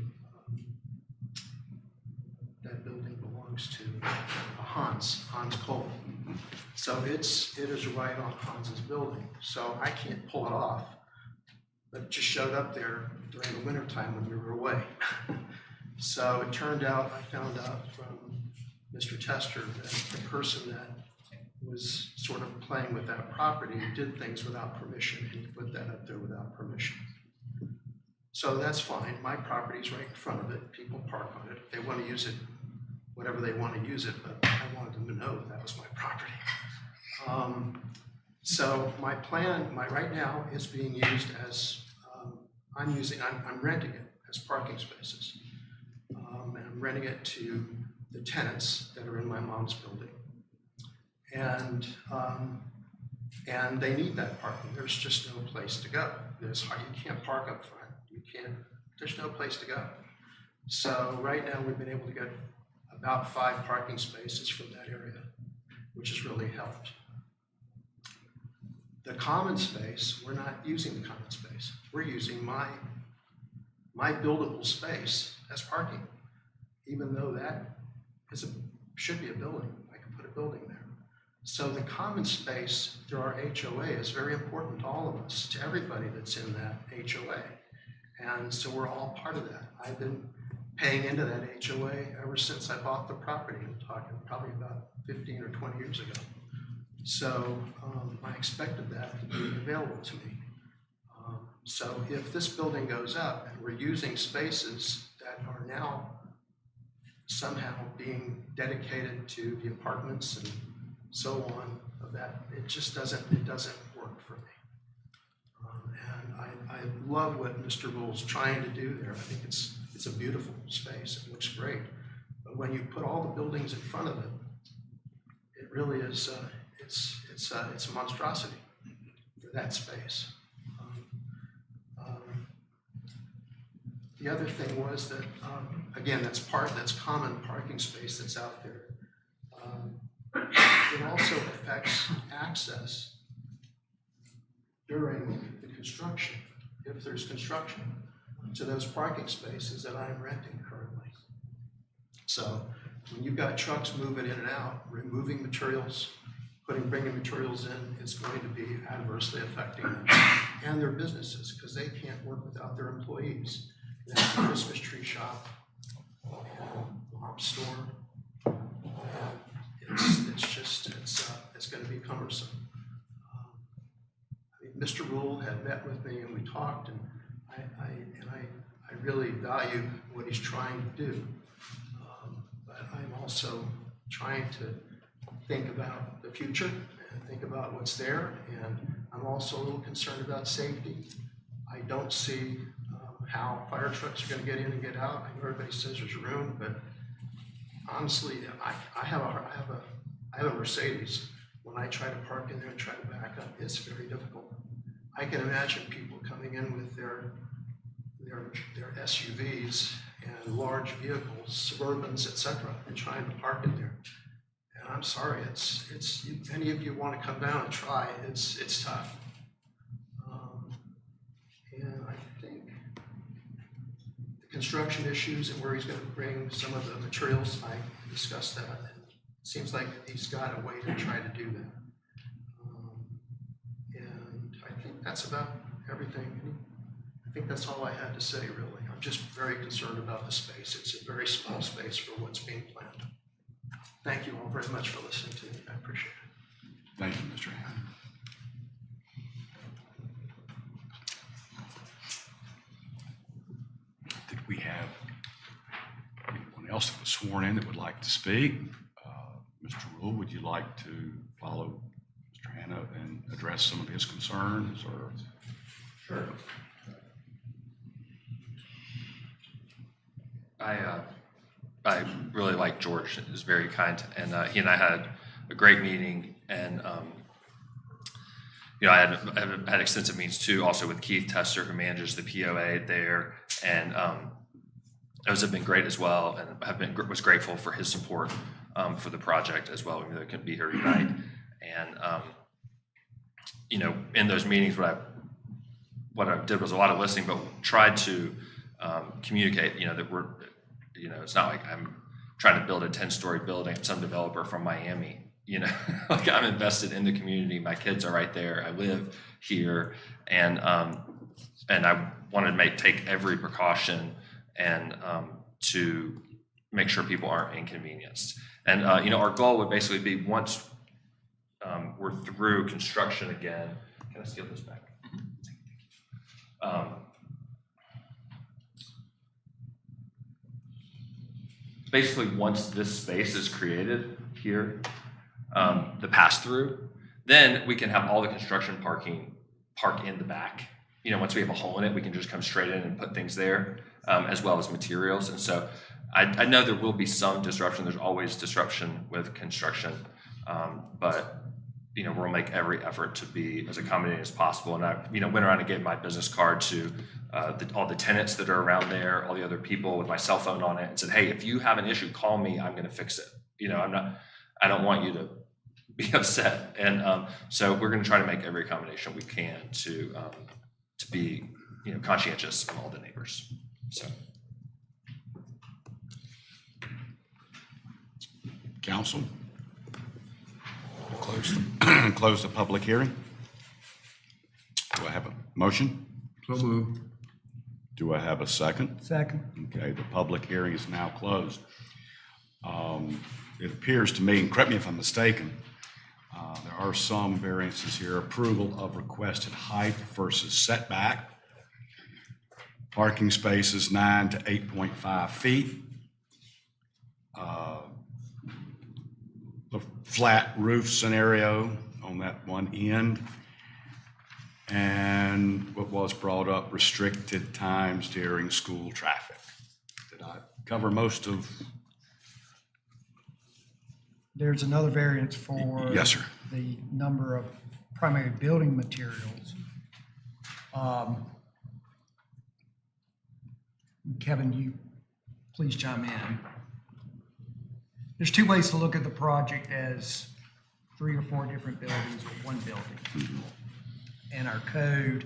that building belongs to Hans Cole. So it is right on Hans's building. So I can't pull it off, but it just showed up there during the winter time when we were away. So it turned out, I found out from Mr. Tester that the person that was sort of playing with that property did things without permission, and he put that up there without permission. So that's fine. My property's right in front of it. People park on it. If they want to use it, whatever they want to use it, but I wanted them to know that was my property. So my plan, right now is being used as, I'm renting it as parking spaces. And I'm renting it to the tenants that are in my mom's building. And they need that parking. There's just no place to go. You can't park up front. There's no place to go. So right now we've been able to get about 5 parking spaces from that area, which has really helped. The common space, we're not using the common space. We're using my buildable space as parking, even though that should be a building. I can put a building there. So the common space through our HOA is very important to all of us, to everybody that's in that HOA. And so we're all part of that. I've been paying into that HOA ever since I bought the property. I'm talking probably about 15 or 20 years ago. So I expected that to be available to me. So if this building goes up and we're using spaces that are now somehow being dedicated to the apartments and so on, that it just doesn't work for me. And I love what Mr. Rule's trying to do there. I think it's a beautiful space. It looks great. But when you put all the buildings in front of it, it really is it's a monstrosity for that space. The other thing was that, again, that's common parking space that's out there. It also affects access during the construction, if there's construction, to those parking spaces that I'm renting currently. So when you've got trucks moving in and out, removing materials, bringing materials in, it's going to be adversely affecting them and their businesses, because they can't work without their employees. That's the Christmas tree shop, store. It's going to be cumbersome. Mr. Rule had met with me and we talked, and I really value what he's trying to do. But I'm also trying to think about the future and think about what's there, and I'm also a little concerned about safety. I don't see how fire trucks are going to get in and get out. I know everybody says there's room, but honestly, I have a Mercedes. When I try to park in there and try to back up, it's very difficult. I can imagine people coming in with their SUVs and large vehicles, Suburbans, etc., and trying to park in there. And I'm sorry, if any of you want to come down and try, it's tough. And I think the construction issues and where he's going to bring some of the materials, I discussed that. It seems like he's got a way to try to do that. And I think that's about everything. I think that's all I had to say, really. I'm just very concerned about the space. It's a very small space for what's being planned. Thank you all very much for listening to me. I appreciate it. Thank you, Mr. Hannon. Did we have anyone else that was sworn in that would like to speak? Mr. Rule, would you like to follow Mr. Hanna and address some of his concerns, or? Sure. I really like George. He was very kind, and he and I had a great meeting, And, you know, I've had extensive meetings too, also with Keith Tester, who manages the POA there. And those have been great as well, and was grateful for his support for the project as well, even though it couldn't be here tonight. And, you know, in those meetings, what I did was a lot of listening, but tried to communicate, you know, that it's not like I'm trying to build a 10-story building, I'm some developer from Miami, you know, like I'm invested in the community. My kids are right there. I live here, and I wanted to take every precaution and to make sure people aren't inconvenienced. And you know, our goal would basically be once we're through construction again. Can I steal this back? Basically, once this space is created here, the pass-through, then we can have all the construction park in the back. You know, once we have a hole in it, we can just come straight in and put things there, as well as materials. And so I know there will be some disruption. There's always disruption with construction, but you know, we'll make every effort to be as accommodating as possible. And I, you know, went around and gave my business card to all the tenants that are around there, all the other people with my cell phone on it, and said, hey, if you have an issue, call me. I'm going to fix it. You know, I don't want you to be upset. And so we're going to try to make every accommodation we can to be, you know, conscientious of all the neighbors. So. Council? Close the public hearing. Do I have a motion? So moved. Do I have a second? Second. Okay, the public hearing is now closed. It appears to me, and correct me if I'm mistaken, there are some variances here. Approval of requested height versus setback. Parking spaces 9 to 8.5 feet. The flat roof scenario on that one end. And what was brought up, restricted times during school traffic. Did I cover most of? There's another variance for. Yes, sir. The number of primary building materials. Kevin, you please chime in. There's two ways to look at the project: as 3 or 4 different buildings or one building. And our code,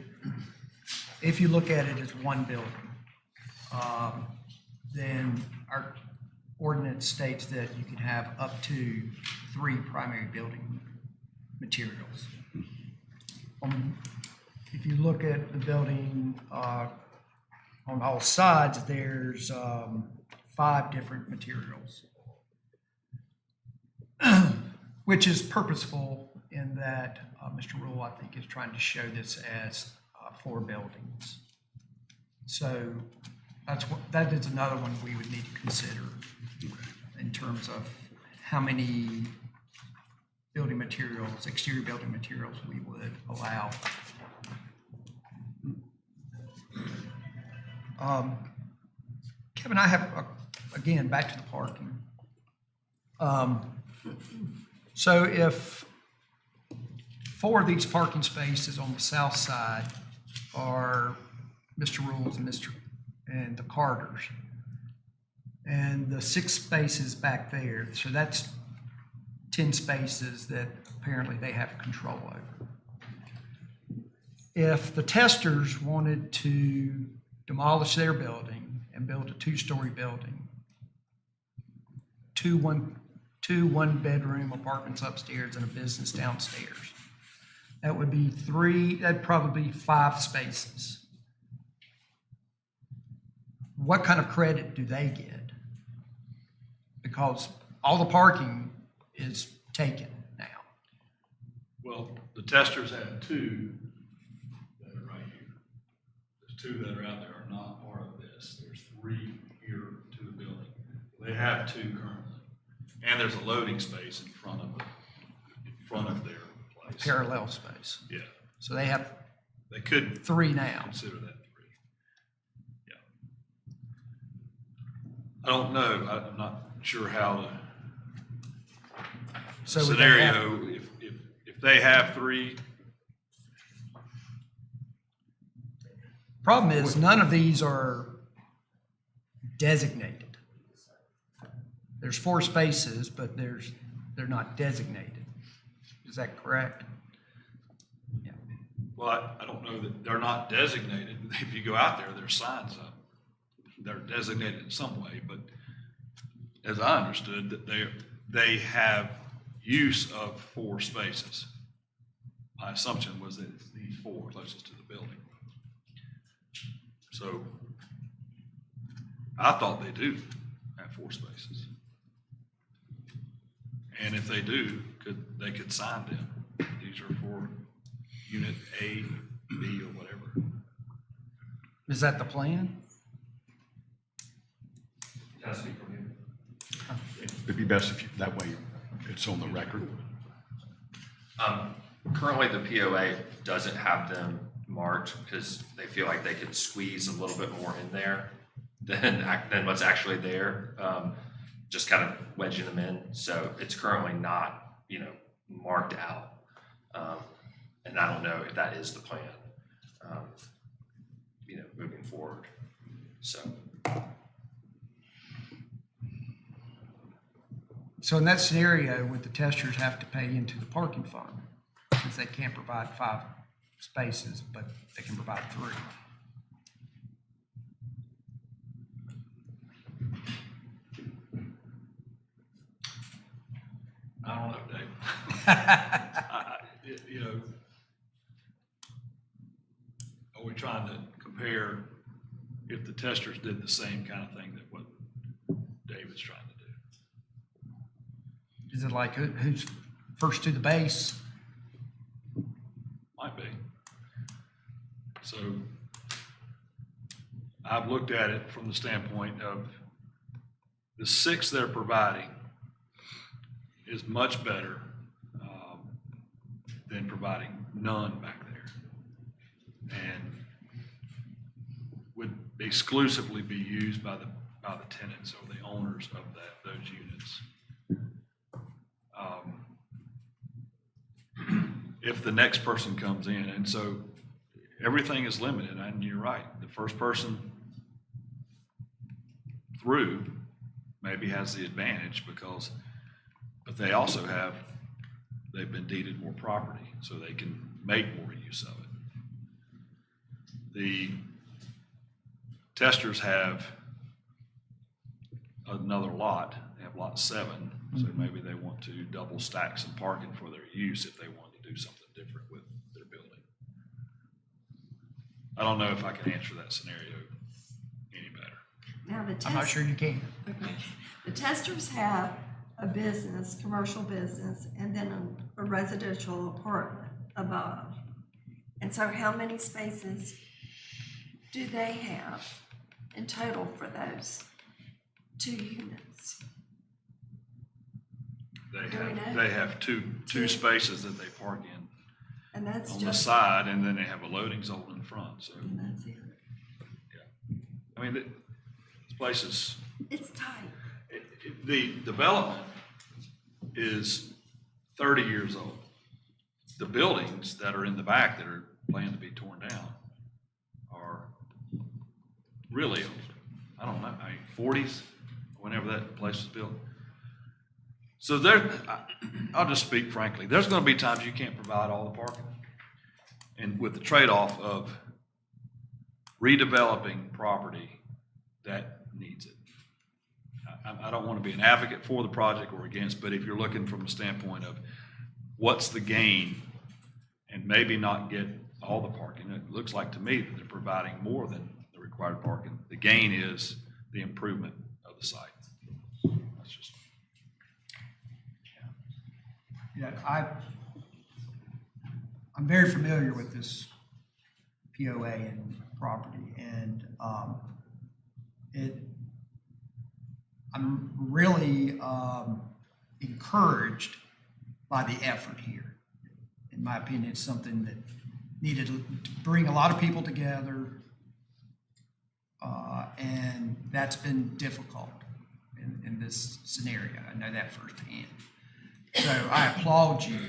if you look at it as one building, then our ordinance states that you can have up to 3 primary building materials. If you look at the building on all sides, there's 5 different materials, which is purposeful in that Mr. Rule, I think, is trying to show this as 4 buildings. So that is another one we would need to consider in terms of how many building materials, exterior building materials we would allow. Kevin, I have, again, back to the parking. So if 4 of these parking spaces on the south side are Mr. Rules and the Carters, and the 6 spaces back there, so that's 10 spaces that apparently they have control over. If the Testers wanted to demolish their building and build a 2-story building, 2 one-bedroom apartments upstairs and a business downstairs, that would be 3, that'd probably be 5 spaces. What kind of credit do they get? Because all the parking is taken now. Well, the Testers have 2 that are right here. There's 2 that are out there are not part of this. There's 3 here to the building. They have 2 currently. And there's a loading space in front of their place. Parallel space. Yeah. So they have They could 3 now. consider that 3. Yeah. I don't know. I'm not sure how So the would they have- scenario, if They have 3. Problem is, none of these are designated. There's 4 spaces, but they're not designated. Is that correct? Yeah. Well, I don't know that they're not designated. If you go out there, there's signs up. They're designated in some way, but as I understood, that they have use of 4 spaces. My assumption was that it's these 4 closest to the building. So I thought they do have 4 spaces. And if they do, they could sign them. These are for unit A, B, or whatever. Is that the plan? Can I speak from you? It'd be best if you, that way it's on the record. Currently, the POA doesn't have them marked because they feel like they could squeeze a little bit more in there than what's actually there, just kind of wedging them in. So it's currently not, marked out. And I don't know if that is the plan, moving forward. So. So in that scenario, would the testers have to pay into the parking fund since they can't provide 5 spaces, but they can provide 3? I don't know, Dave. Are we trying to compare if the testers did the same kind of thing that what David's trying to do? Is it like who's first to the base? Might be. So I've looked at it from the standpoint of the 6 they're providing is much better than providing none back there, and would exclusively be used by the tenants or the owners of those units. If the next person comes in, and so everything is limited, and you're right, the first person through maybe has the advantage but they also they've been deeded more property, so they can make more use of it. The testers have another lot, they have lot 7, so maybe they want to double stack some parking for their use if they want to do something different with their building. I don't know if I can answer that scenario any better. Now, I'm not sure you can. Okay. The testers have a business, commercial business, and then a residential apartment above. And so how many spaces do they have in total for those 2 units? They have two spaces that they park in And that's on the just, side, and then they have a loading zone in front, so, and that's it. I mean, this place is, It's tight. the development is 30 years old. The buildings that are in the back that are planned to be torn down are really old. I don't know, 40s, whenever that place was built. So I'll just speak frankly, there's gonna be times you can't provide all the parking. And with the trade-off of redeveloping property that needs it. I don't want to be an advocate for the project or against, but if you're looking from the standpoint of what's the gain and maybe not get all the parking, it looks like to me that they're providing more than the required parking. The gain is the improvement of the site. That's just. Yeah, I'm very familiar with this POA and property, and I'm really encouraged by the effort here. In my opinion, it's something that needed to bring a lot of people together, and that's been difficult in this scenario. I know that firsthand. So I applaud you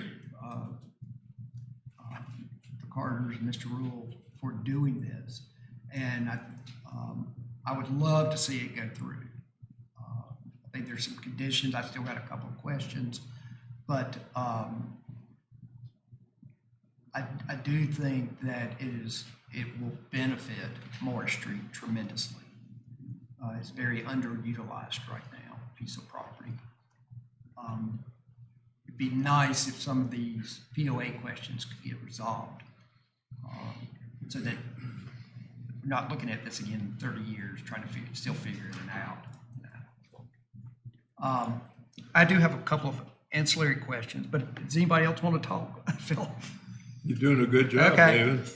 Carter's and Mr. Rule for doing this. And I would love to see it go through. I think there's some conditions. I still got a couple of questions, but I do think that it will benefit Morris Street tremendously. It's very underutilized right now, piece of property. It'd be nice if some of these POA questions could get resolved, so that we're not looking at this again in 30 years, trying to still figure it out. I do have a couple of ancillary questions, but does anybody else want to talk? Phil? You're doing a good job, Okay. David.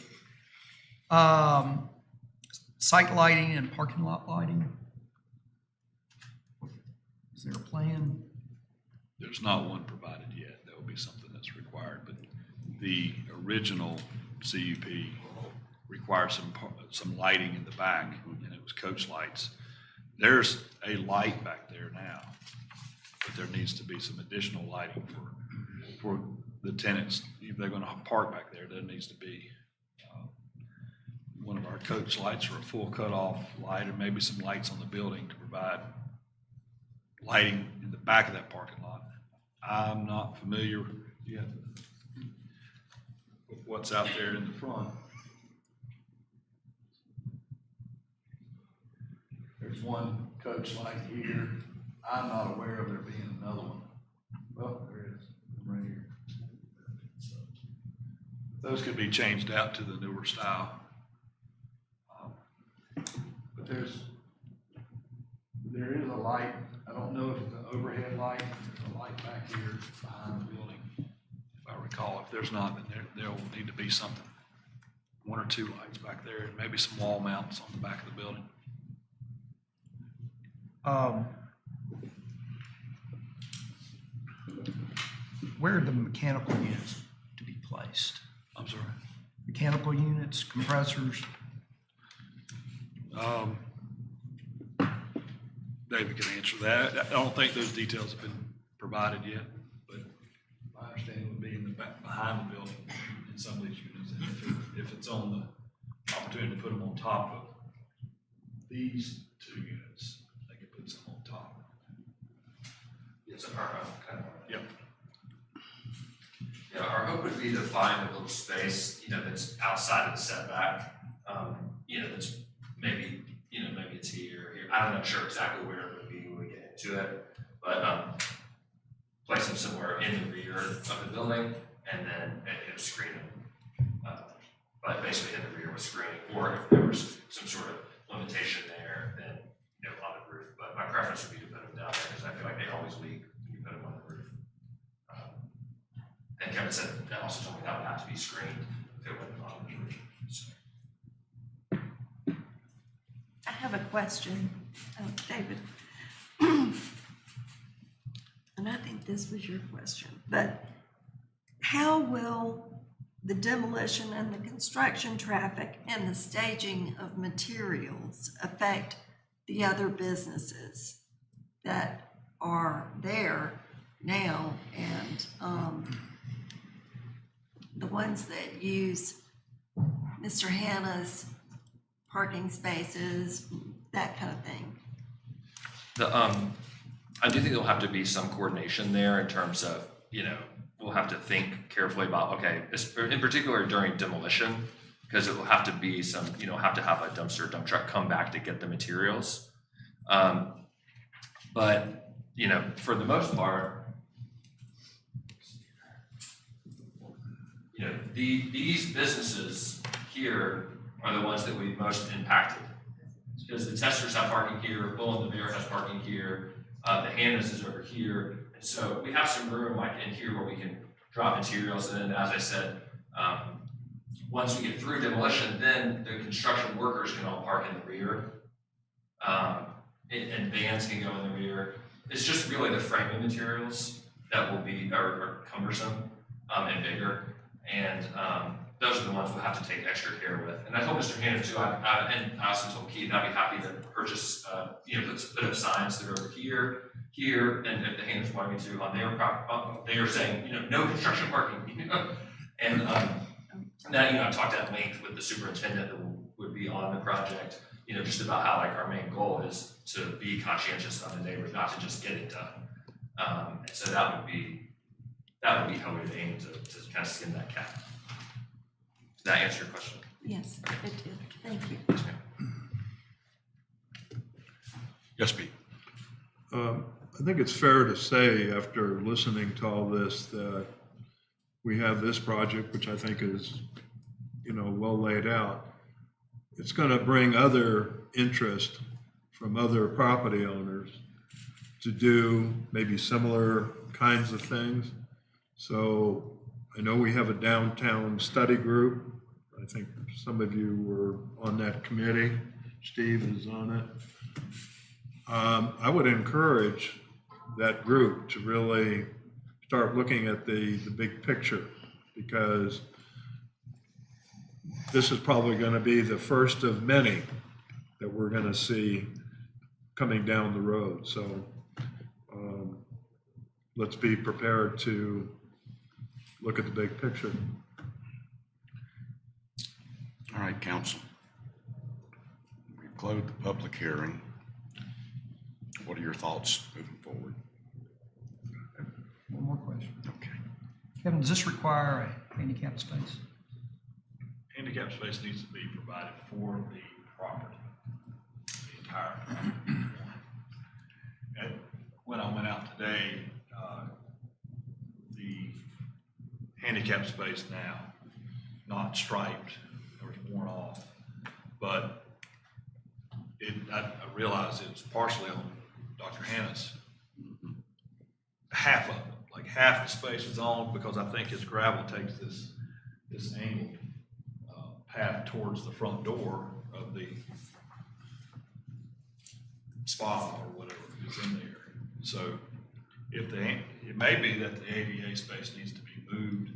Site lighting and parking lot lighting? Is there a plan? There's not one provided yet. That will be something that's required, but the original CUP required some lighting in the back, and it was coach lights. There's a light back there now, but there needs to be some additional lighting for the tenants. If they're gonna park back there, there needs to be one of our coach lights or a full cutoff light, or maybe some lights on the building to provide lighting in the back of that parking lot. I'm not familiar yet with what's out there in the front. There's one coach light here. I'm not aware of there being another one. Well, there is, right here. So, those could be changed out to the newer style. But there is a light. I don't know if it's an overhead light. There's a light back here behind the building. If I recall, if there's not, then there will need to be something. One or two lights back there, and maybe some wall mounts on the back of the building. Where are the mechanical units to be placed? I'm sorry. Mechanical units, compressors? David can answer that. I don't think those details have been provided yet, but my understanding would be in the back, behind the building in some of these units. And if it's on the opportunity to put them on top of these two units, they could put some on top. Yes, our kind of. Yep. Yeah, our hope would be to find a little space, that's outside of the setback, that's maybe it's here. I'm not sure exactly where it would be when we get into it, but place them somewhere in the rear of the building, and then screen them. But basically in the rear with screening, or if there was some sort of limitation there, then on the roof. But my preference would be to put them down there because I feel like they always leak when you put them on the roof. And Kevin said that also told me that would have to be screened if it wasn't on the roof. So. I have a question, David. And I think this was your question, but how will the demolition and the construction traffic and the staging of materials affect the other businesses that are there now and the ones that use Mr. Hannah's parking spaces, that kind of thing? I do think there'll have to be some coordination there in terms of, we'll have to think carefully about, okay, in particular during demolition, because it will have to be some, have to have a dumpster, dump truck come back to get the materials. But, for the most part, these businesses here are the ones that we've most impacted. Because the Testers have parking here, Bull and the Bear has parking here, the Hannah's is over here. And so we have some room like in here where we can drop materials. And then, as I said, once we get through demolition, then the construction workers can all park in the rear. And vans can go in the rear. It's just really the framing materials that will be are cumbersome and bigger. And those are the ones we'll have to take extra care with. And I told Mr. Hannah too, and I also told Keith, I'd be happy to purchase, put up signs that are over here, and if the Hannah's wanting me to, on their property, they are saying, no construction parking, and Now, I talked at length with the superintendent that would be on the project, just about how like our main goal is to be conscientious of the neighbors, not to just get it done. And so that would be how we would aim to kind of skin that cat. Does that answer your question? Yes, it did. Thank you. Yes, ma'am. Yes, Pete. I think it's fair to say, after listening to all this, that we have this project, which I think is, well laid out. It's going to bring other interest from other property owners to do maybe similar kinds of things. So I know we have a downtown study group. I think some of you were on that committee. Steve is on it. I would encourage that group to really start looking at the big picture, because this is probably going to be the first of many that we're going to see coming down the road. So let's be prepared to look at the big picture. All right, council. We closed the public hearing. What are your thoughts moving forward? One more question. Okay. Kevin, does this require a handicap space? Handicap space needs to be provided for the property, the entire property. And when I went out today, the handicap space now, not striped, it was worn off, but I realized it's partially on Dr. Hannah's. Half of it, like half the space is on, because I think his gravel takes this angled path towards the front door of the spa or whatever is in there. So it may be that the ADA space needs to be moved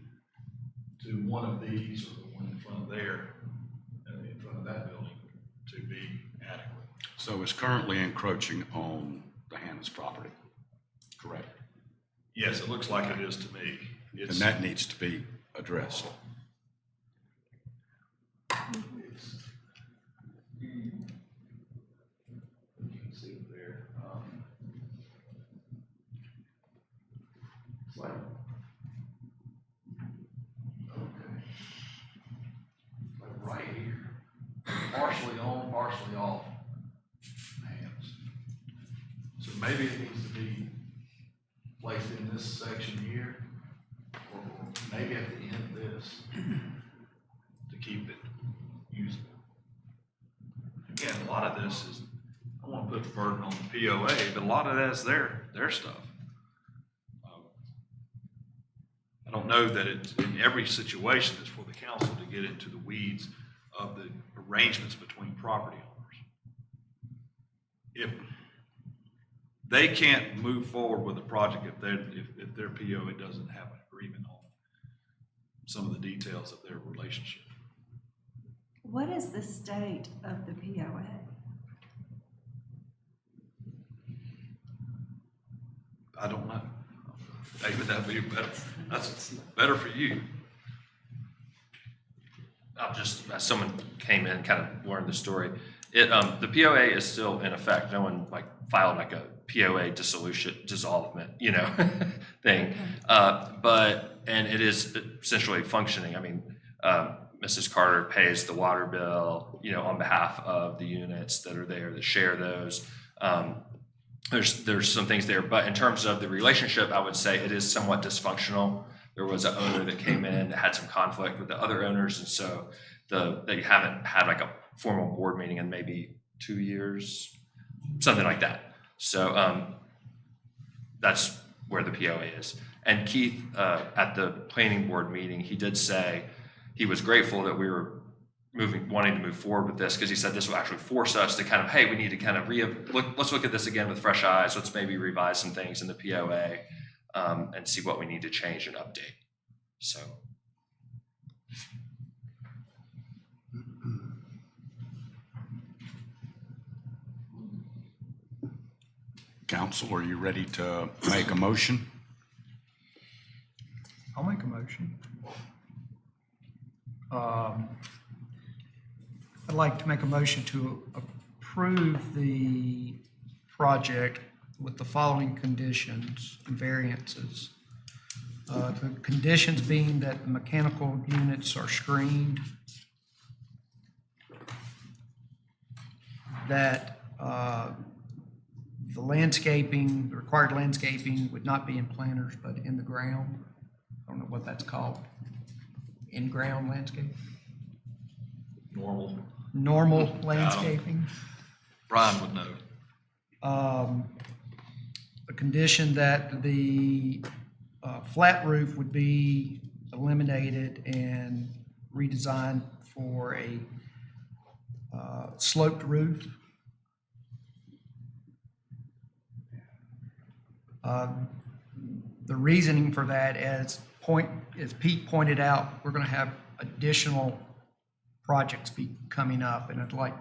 to one of these or the one in front of there, in front of that building, to be adequate. So it's currently encroaching on the Hannah's property, correct? Yes, it looks like it is to me. And that needs to be addressed. You can see it there. It's like, okay. Like right here. Partially on, partially off. Hands. So maybe it needs to be placed in this section here, or maybe at the end of this, to keep it usable. Again, a lot of this is, I want to put the burden on the POA, but a lot of that's their stuff. I don't know that it's, in every situation, it's for the council to get into the weeds of the arrangements between property owners. If they can't move forward with the project if their POA doesn't have an agreement on some of the details of their relationship. What is the state of the POA? I don't know. David, that'd be better. That's better for you. I'll just, as someone came in, kind of learned the story. The POA is still in effect. No one filed a POA dissolvement, thing. And it is essentially functioning. I mean, Mrs. Carter pays the water bill, on behalf of the units that are there that share those. There's some things there, but in terms of the relationship, I would say it is somewhat dysfunctional. There was an owner that came in that had some conflict with the other owners, and so they haven't had a formal board meeting in maybe 2 years, something like that. So that's where the POA is. And Keith, at the planning board meeting, he did say he was grateful that we were wanting to move forward with this, because he said this will actually force us to kind of, hey, we need to kind of let's look at this again with fresh eyes. Let's maybe revise some things in the POA and see what we need to change and update. So. Council, are you ready to make a motion? I'll make a motion. I'd like to make a motion to approve the project with the following conditions and variances. The conditions being that the mechanical units are screened, that the landscaping, the required landscaping would not be in planters, but in the ground. I don't know what that's called. In-ground landscape? Normal. Normal landscaping. Brian would know. A condition that the flat roof would be eliminated and redesigned for a sloped roof. The reasoning for that, as Pete pointed out, we're going to have additional projects be coming up, and I'd like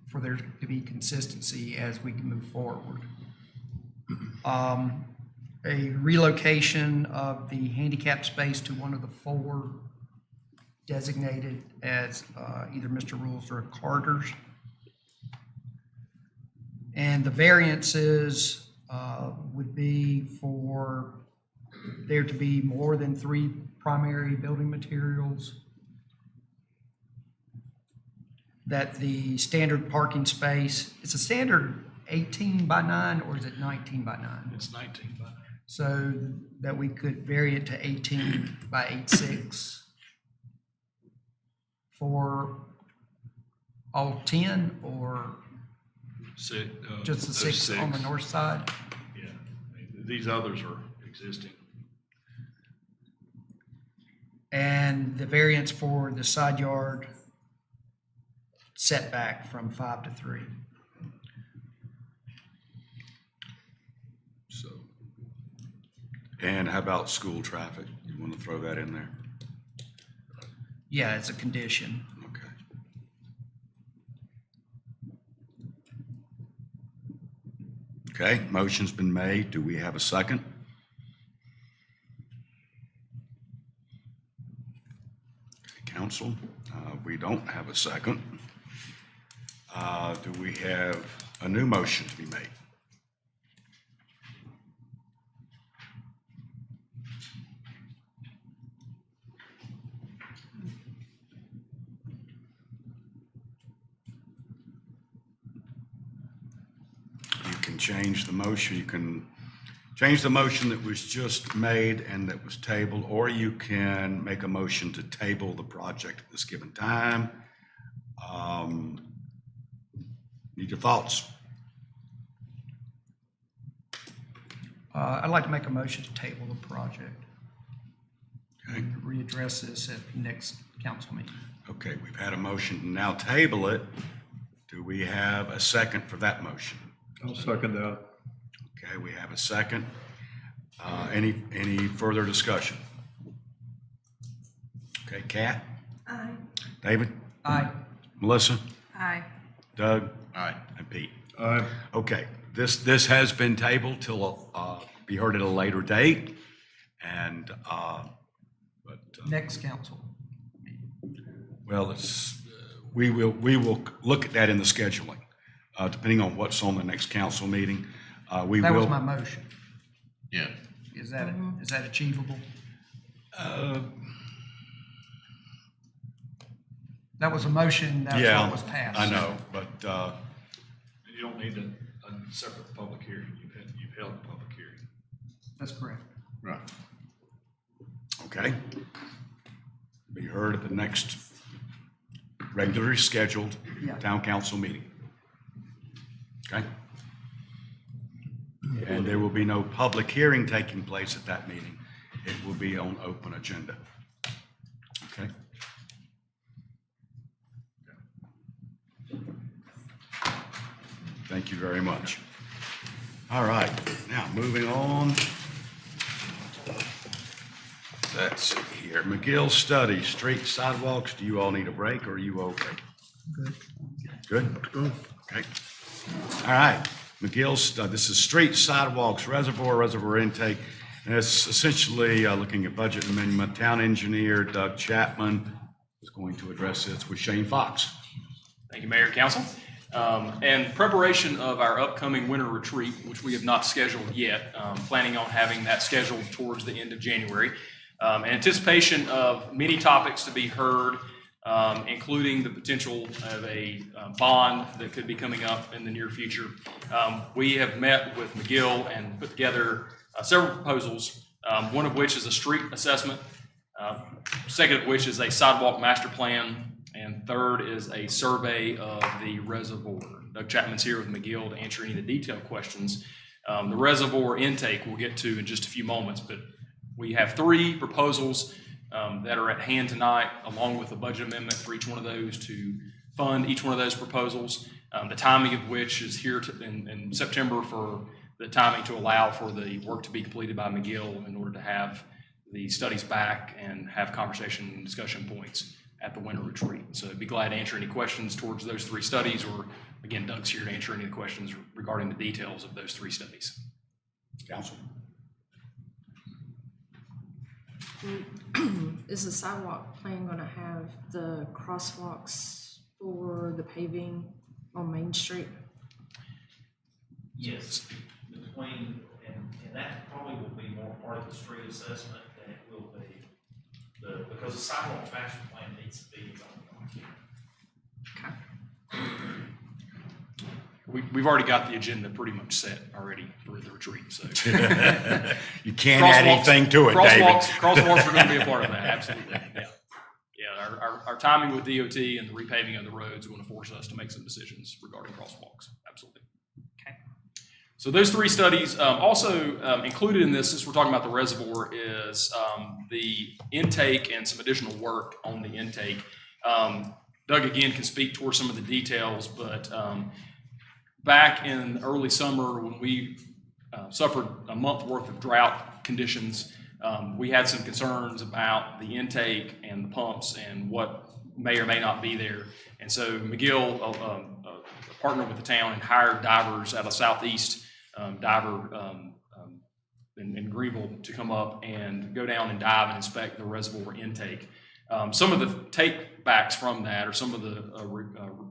for there to be consistency as we can move forward. A relocation of the handicap space to one of the 4 designated as either Mr. Rules or Carter's. And the variances would be for there to be more than 3 primary building materials, that the standard parking space, it's a standard 18 by 9 or is it 19 by 9? It's 19 by 9. So that we could vary it to 18 by 8.6 for all 10 or just the those 6 on the north side? Yeah, these others are existing. And the variance for the side yard setback from 5 to 3. So, and how about school traffic? You want to throw that in there? Yeah, it's a condition. Okay. Okay, motion's been made. Do we have a second? Okay, council, we don't have a second. Do we have a new motion to be made? You can change the motion. You can change the motion that was just made and that was tabled, or you can make a motion to table the project at this given time. Need your thoughts? I'd like to make a motion to table the project. Okay. And readdress this at the next council meeting. Okay, we've had a motion to now table it. Do we have a second for that motion? I'll second that. Okay, we have a second. Any further discussion? Okay, Kat? Aye. David? Aye. Melissa? Aye. Doug? Aye. And Pete? Aye. Okay, this has been tabled till, be heard at a later date. And, Next council. well, it's, we will look at that in the scheduling, depending on what's on the next council meeting. We That was will. my motion. Yeah. Is that achievable? That was a motion, that's Yeah, what was passed. I know, but, You don't need a separate public hearing. You've held a public hearing. That's correct. Right. okay. Be heard at the next regularly scheduled Yeah. town council meeting. Okay? And there will be no public hearing taking place at that meeting. It will be on open agenda. Okay? Thank you very much. All right, now moving on. Let's see here. McGill study, street sidewalks. Do you all need a break or are you okay? Good. Good? Okay. All right. McGill's, this is street sidewalks, reservoir intake. And it's essentially looking at budget amendment. Town engineer Doug Chapman is going to address this with Shane Fox. Thank you, Mayor, Council. And preparation of our upcoming winter retreat, which we have not scheduled yet, planning on having that scheduled towards the end of January. In anticipation of many topics to be heard, including the potential of a bond that could be coming up in the near future. We have met with McGill and put together several proposals, one of which is a street assessment, second of which is a sidewalk master plan, and third is a survey of the reservoir. Doug Chapman's here with McGill to answer any of the detailed questions. The reservoir intake we'll get to in just a few moments, but we have 3 proposals that are at hand tonight, along with a budget amendment for each one of those to fund each one of those proposals. The timing of which is here in September for the timing to allow for the work to be completed by McGill in order to have the studies back and have conversation and discussion points at the winter retreat. So I'd be glad to answer any questions towards those 3 studies, or again, Doug's here to answer any of the questions regarding the details of those 3 studies. Council. Is the sidewalk plan gonna have the crosswalks for the paving on Main Street? Yes, between, and that probably will be more part of the street assessment than it will be because the sidewalk master plan needs to be its own document. We've already got the agenda pretty much set already for the retreat, so. You can't add anything to it, David. Crosswalks are going to be a part of that, absolutely, yeah. Yeah, our timing with DOT and the repaving of the roads are going to force us to make some decisions regarding crosswalks, absolutely. Okay. So those 3 studies, also included in this, since we're talking about the reservoir, is the intake and some additional work on the intake. Doug, again, can speak towards some of the details, but back in early summer when we suffered a month worth of drought conditions, we had some concerns about the intake and the pumps and what may or may not be there. And so McGill partnered with the town and hired divers out of Southeast diver in Greenville to come up and go down and dive and inspect the reservoir intake. Some of the take backs from that, or some of the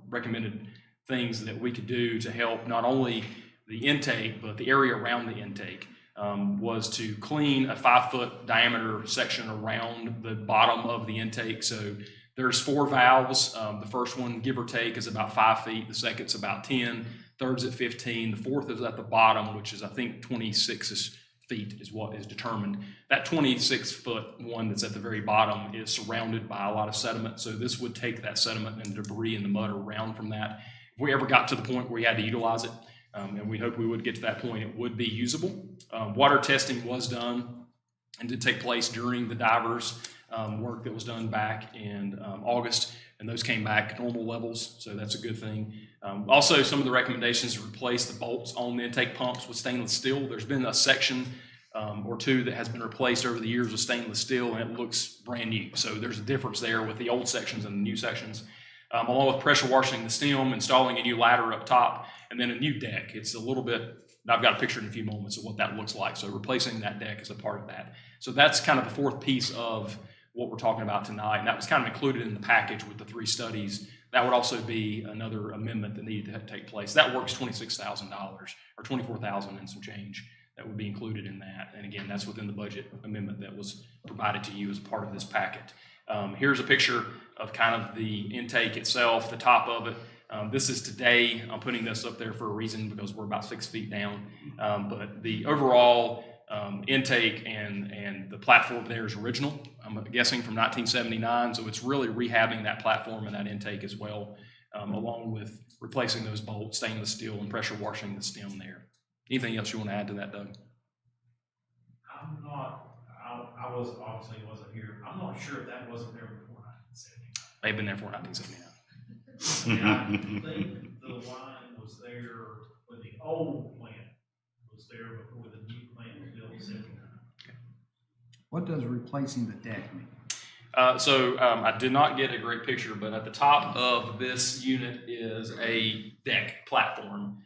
recommended things that we could do to help not only the intake, but the area around the intake, was to clean a 5-foot diameter section around the bottom of the intake. So there's 4 valves. The first one, give or take, is about 5 feet. The second's about 10. Third's at 15. The fourth is at the bottom, which is, I think, 26 feet is what is determined. That 26-foot one that's at the very bottom is surrounded by a lot of sediment. So this would take that sediment and debris and the mud around from that. If we ever got to the point where we had to utilize it, and we hope we would get to that point, it would be usable. Water testing was done and did take place during the divers work that was done back in August, and those came back normal levels, so that's a good thing. Also, some of the recommendations replace the bolts on the intake pumps with stainless steel. There's been a section or 2 that has been replaced over the years with stainless steel, and it looks brand new. So there's a difference there with the old sections and the new sections. Along with pressure washing the stem, installing a new ladder up top, and then a new deck. It's a little bit, I've got a picture in a few moments of what that looks like. So replacing that deck is a part of that. So that's kind of the 4th piece of what we're talking about tonight. And that was kind of included in the package with the 3 studies. That would also be another amendment that needed to take place. That works $26,000 or $24,000 and some change. That would be included in that. And again, that's within the budget amendment that was provided to you as part of this packet. Here's a picture of kind of the intake itself, the top of it. This is today. I'm putting this up there for a reason because we're about 6 feet down. But the overall intake and the platform there is original. I'm guessing from 1979. So it's really rehabbing that platform and that intake as well, along with replacing those bolts, stainless steel, and pressure washing the stem there. Anything else you want to add to that, Doug? I'm not, I was obviously wasn't here. I'm not sure if that wasn't there before 1979. They've been there for 1979. I think the line was there when the old plant was there before the new plant was built in 79. What does replacing the deck mean? I did not get a great picture, but at the top of this unit is a deck platform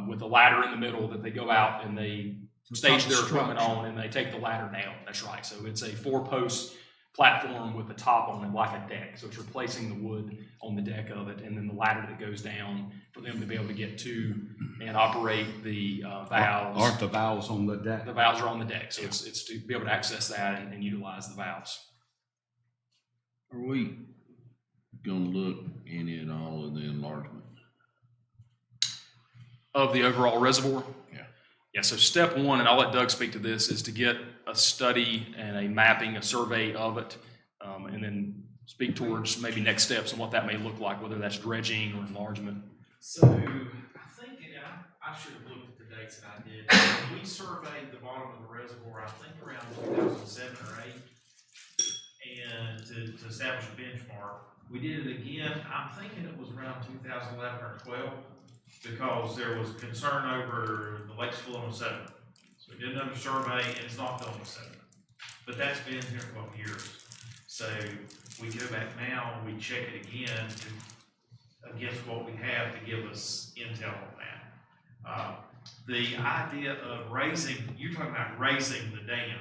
with a ladder in the middle that they go out and they stage their equipment on, and they take the ladder down. That's right. So it's a 4-post platform with the top on it like a deck. So it's replacing the wood on the deck of it, and then the ladder that goes down for them to be able to get to and operate the valves. Aren't the valves on the deck? The valves are on the deck, so it's to be able to access that and utilize the valves. Are we gonna look any at all of the enlargement? Of the overall reservoir? Yeah. Yeah, so step one, and I'll let Doug speak to this, is to get a study and a mapping, a survey of it, and then speak towards maybe next steps and what that may look like, whether that's dredging or enlargement. So, I think, I should have looked at the dates that I did. We surveyed the bottom of the reservoir, I think around 2007 or 8, and to establish a benchmark. We did it again, I'm thinking it was around 2011 or 12, because there was concern over the lakes full of sediment. So we did another survey, and it's not filled with sediment. But that's been here 12 years. So we go back now, and we check it again against what we have to give us intel on that. The idea of raising, you're talking about raising the dam.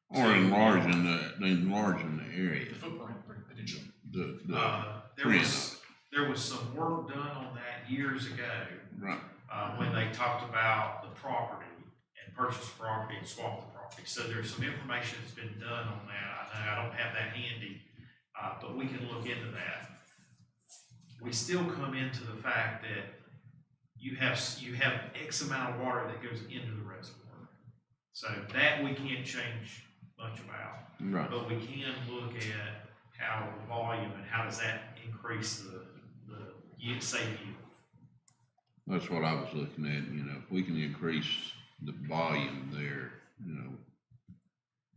Or enlarging the area? The footprint, potentially. There was some work done on that years ago. Right. When they talked about the property and purchase the property and swap the property. So there's some information that's been done on that. I don't have that handy, but we can look into that. We still come into the fact that you have X amount of water that goes into the reservoir. So that we can't change much about. Right. But we can look at how the volume and how does that increase the safe yield. That's what I was looking at, if we can increase the volume there,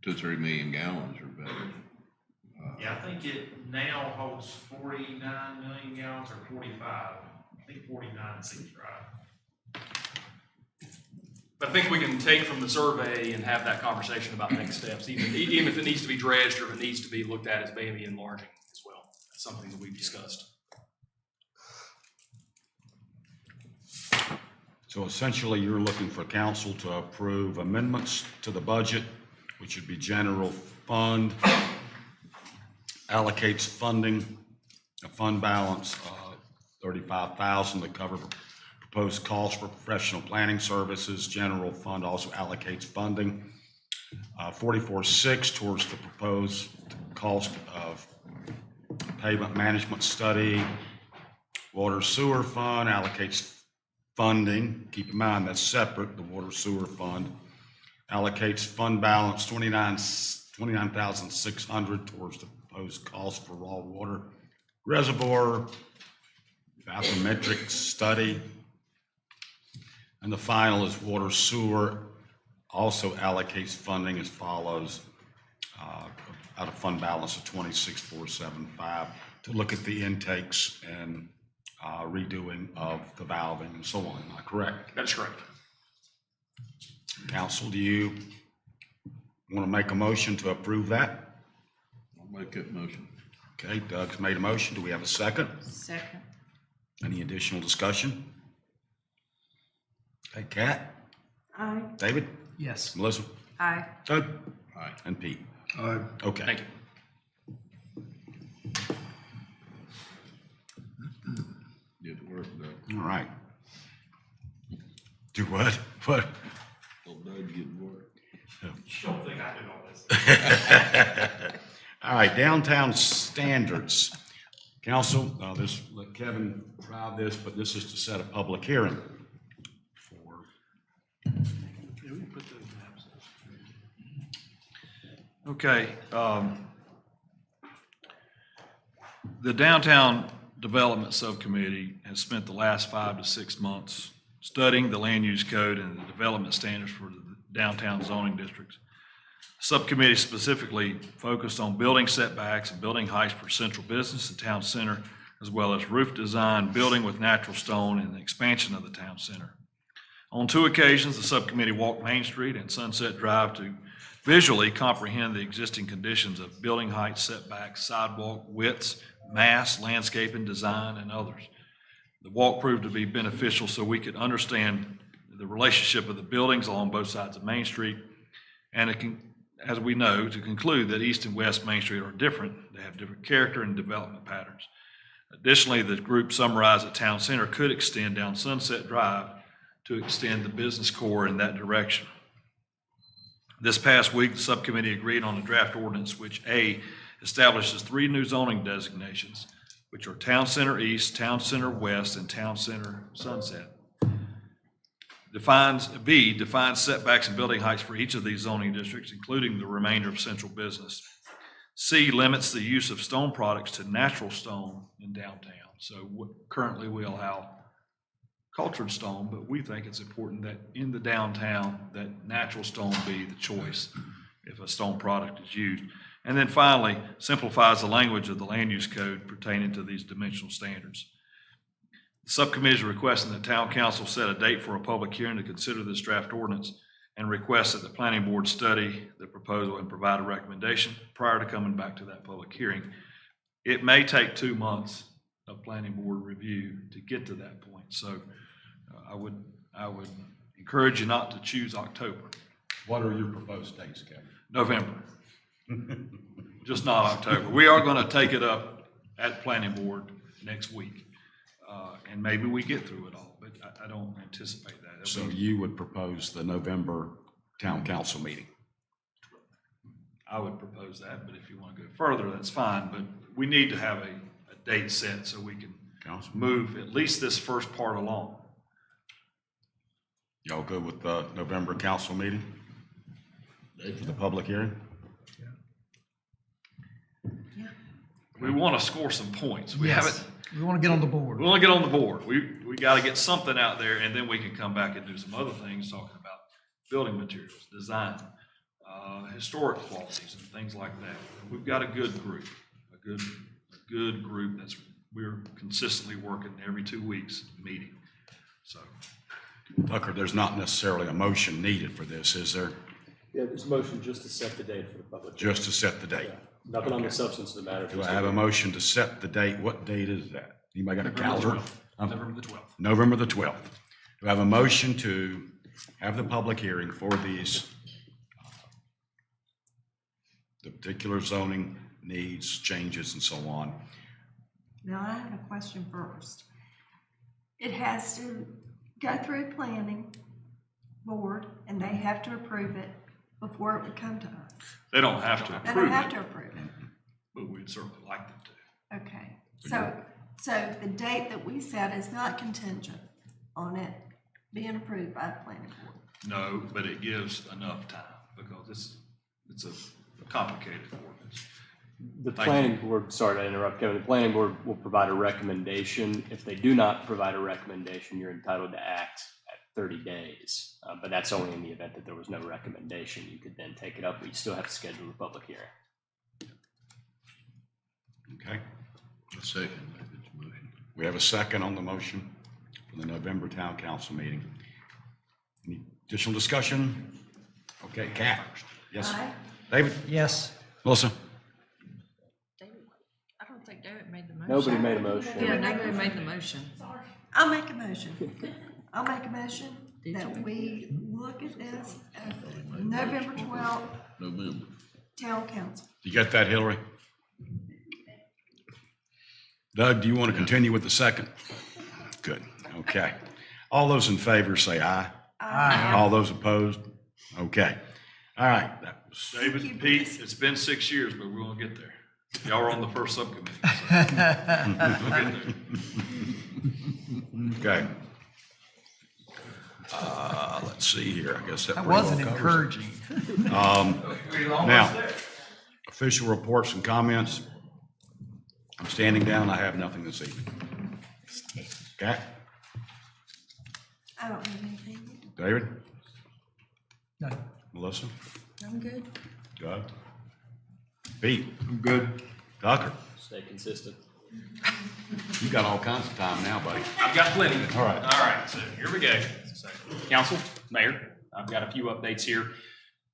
2-3 million gallons or better. Yeah, I think it now holds 49 million gallons or 45. I think 49 seems right. But I think we can take from the survey and have that conversation about next steps, even if it needs to be dredged or if it needs to be looked at as maybe enlarging as well. That's something that we've discussed. So essentially, you're looking for council to approve amendments to the budget, which would be general fund, allocates funding, a fund balance of $35,000 to cover proposed costs for professional planning services. General fund also allocates funding, 44.6 towards the proposed cost of pavement management study. Water sewer fund allocates funding. Keep in mind that's separate. The water sewer fund allocates fund balance $29,600 towards the proposed cost for raw water reservoir bathymetric study. And the final is water sewer, also allocates funding as follows, out of fund balance of 26,475 to look at the intakes and redoing of the valving and so on. Am I correct? That's correct. Council, do you want to make a motion to approve that? I'll make that motion. Okay, Doug's made a motion. Do we have a second? Second. Any additional discussion? Okay, Kat? Aye. David? Yes. Melissa? Aye. Doug? Aye. And Pete? Aye. Okay. Thank you. Did work, Doug. All right. Do what? What? Oh, Doug getting work. You don't think I did all this? All right, downtown standards. Council, let Kevin drive this, but this is to set a public hearing for. Okay, the Downtown Development Subcommittee has spent the last 5 to 6 months studying the land use code and the development standards for the downtown zoning districts. Subcommittee specifically focused on building setbacks and building heights for central business and town center, as well as roof design, building with natural stone, and the expansion of the town center. On 2 occasions, the subcommittee walked Main Street and Sunset Drive to visually comprehend the existing conditions of building heights, setbacks, sidewalk widths, mass, landscaping, design, and others. The walk proved to be beneficial so we could understand the relationship of the buildings along both sides of Main Street and as we know, to conclude that East and West Main Street are different. They have different character and development patterns. Additionally, the group summarized that Town Center could extend down Sunset Drive to extend the business core in that direction. This past week, the subcommittee agreed on a draft ordinance which A, establishes 3 new zoning designations, which are Town Center East, Town Center West, and Town Center Sunset. Defines setbacks and building heights for each of these zoning districts, including the remainder of central business. C, limits the use of stone products to natural stone in downtown. So currently we allow cultured stone, but we think it's important that in the downtown, that natural stone be the choice if a stone product is used. And then finally, simplifies the language of the land use code pertaining to these dimensional standards. The subcommittee is requesting that town council set a date for a public hearing to consider this draft ordinance and request that the planning board study the proposal and provide a recommendation prior to coming back to that public hearing. It may take 2 months of planning board review to get to that point. So I would encourage you not to choose October. What are your proposed dates, Kevin? November. Just not October. We are going to take it up at planning board next week. And maybe we get through it all, but I don't anticipate that. So you would propose the November town council meeting? I would propose that, but if you want to go further, that's fine. But we need to have a date set so we can move at least this first part along. Y'all good with the November council meeting? For the public hearing? We want to score some points. We Yes. haven't. We want to get on the board. We want to get on the board. We got to get something out there, and then we can come back and do some other things, talking about building materials, design, historic qualities, and things like that. We've got a good group, a good group we're consistently working every 2 weeks meeting. So, Tucker, there's not necessarily a motion needed for this, is there? Yeah, there's a motion just to set the date for the public. Just to set the date? Nothing on the substance of the matter. Do I have a motion to set the date? What date is that? Anybody got a calendar? November the 12th. November the 12th. Do I have a motion to have the public hearing for these, the particular zoning needs, changes, and so on? Now, I have a question first. It has to go through planning board, and they have to approve it before it would come to us. they don't have to They approve don't have it, to approve it. but we'd certainly like them to. Okay, so the date that we set is not contingent on it being approved by the planning board. No, but it gives enough time because it's a complicated ordinance. The Thank planning board, sorry to interrupt, Kevin, the planning board will provide a recommendation. If they do not provide a recommendation, you're entitled to act at 30 days. But that's only in the event that there was no recommendation. You could then take it up, but you still have to schedule the public hearing. Okay. A second, if it's a motion. We have a second on the motion for the November town council meeting. Any additional discussion? Okay, Kat? Yes. Aye. David? Yes. Melissa? I don't think David made the motion. Nobody made a motion. Yeah, nobody made the motion. I'll make a motion. I'll make a motion that we look at this at the November 12th November. town council. You got that, Hillary? Doug, do you want to continue with the second? Good, okay. All those in favor say aye. Aye. All those opposed? Okay. All right. That was- David and Pete, it's been 6 years, but we're going to get there. Y'all were on the first subcommittee. So we'll get there. Okay. Let's see here, I guess that. That pretty well wasn't covers it. encouraging. Now, official reports and comments. I'm standing down, I have nothing this evening. Okay, I don't have anything. David, No. Melissa, I'm good. Doug, Pete, I'm good. Tucker, Stay consistent. you got all kinds of time now, buddy. I've got plenty. All right. All right, so here we go. So, Council, Mayor, I've got a few updates here.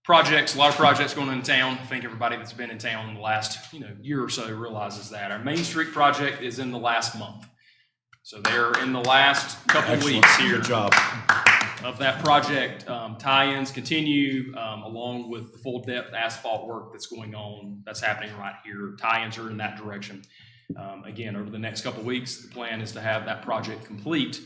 Projects, a lot of projects going in town. I think everybody that's been in town in the last, year or so realizes that. Our Main Street project is in the last month. So they're in the last couple of Excellent. weeks here. Good job. of that project. Tie-ins continue along with the full depth asphalt work that's going on, that's happening right here. Tie-ins are in that direction. Again, over the next couple of weeks, the plan is to have that project complete,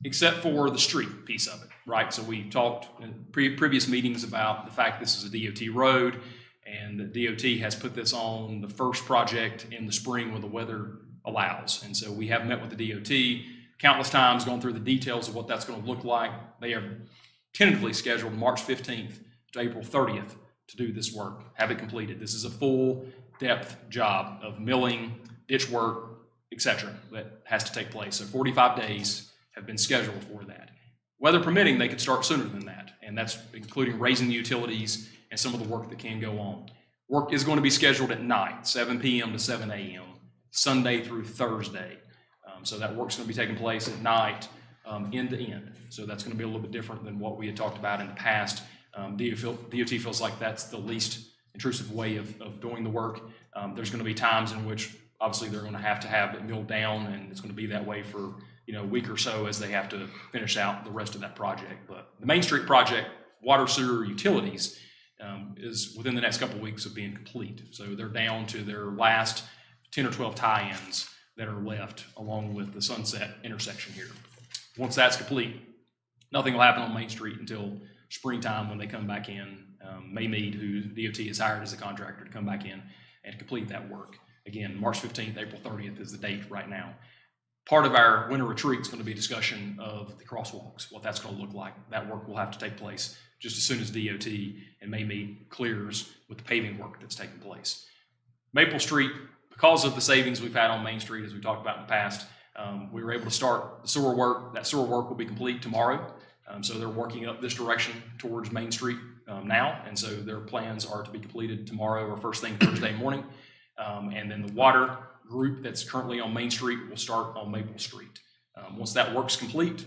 except for the street piece of it, right? So we talked in previous meetings about the fact this is a DOT road, and the DOT has put this on the first project in the spring when the weather allows. And so we have met with the DOT countless times, gone through the details of what that's going to look like. They have tentatively scheduled March 15th to April 30th to do this work, have it completed. This is a full depth job of milling, ditch work, etc. that has to take place. So 45 days have been scheduled for that. Weather permitting, they could start sooner than that, and that's including raising the utilities and some of the work that can go on. Work is going to be scheduled at night, 7 p.m. to 7 a.m., Sunday through Thursday. So that work's going to be taking place at night, end to end. So that's going to be a little bit different than what we had talked about in the past. DOT feels like that's the least intrusive way of doing the work. There's going to be times in which obviously they're going to have it milled down, and it's going to be that way for a week or so as they have to finish out the rest of that project. But the Main Street project, water, sewer, utilities, is within the next couple of weeks of being complete. So they're down to their last 10 or 12 tie-ins that are left along with the Sunset intersection here. Once that's complete, nothing will happen on Main Street until springtime when they come back in. Maymead, who DOT has hired as a contractor to come back in and complete that work. Again, March 15th, April 30th is the date right now. Part of our winter retreat is going to be a discussion of the crosswalks, what that's going to look like. That work will have to take place just as soon as DOT and Maymead clears with the paving work that's taking place. Maple Street, because of the savings we've had on Main Street, as we talked about in the past, we were able to start the sewer work. That sewer work will be complete tomorrow. So they're working up this direction towards Main Street now. And so their plans are to be completed tomorrow or first thing Thursday morning. And then the water group that's currently on Main Street will start on Maple Street. Once that work's complete,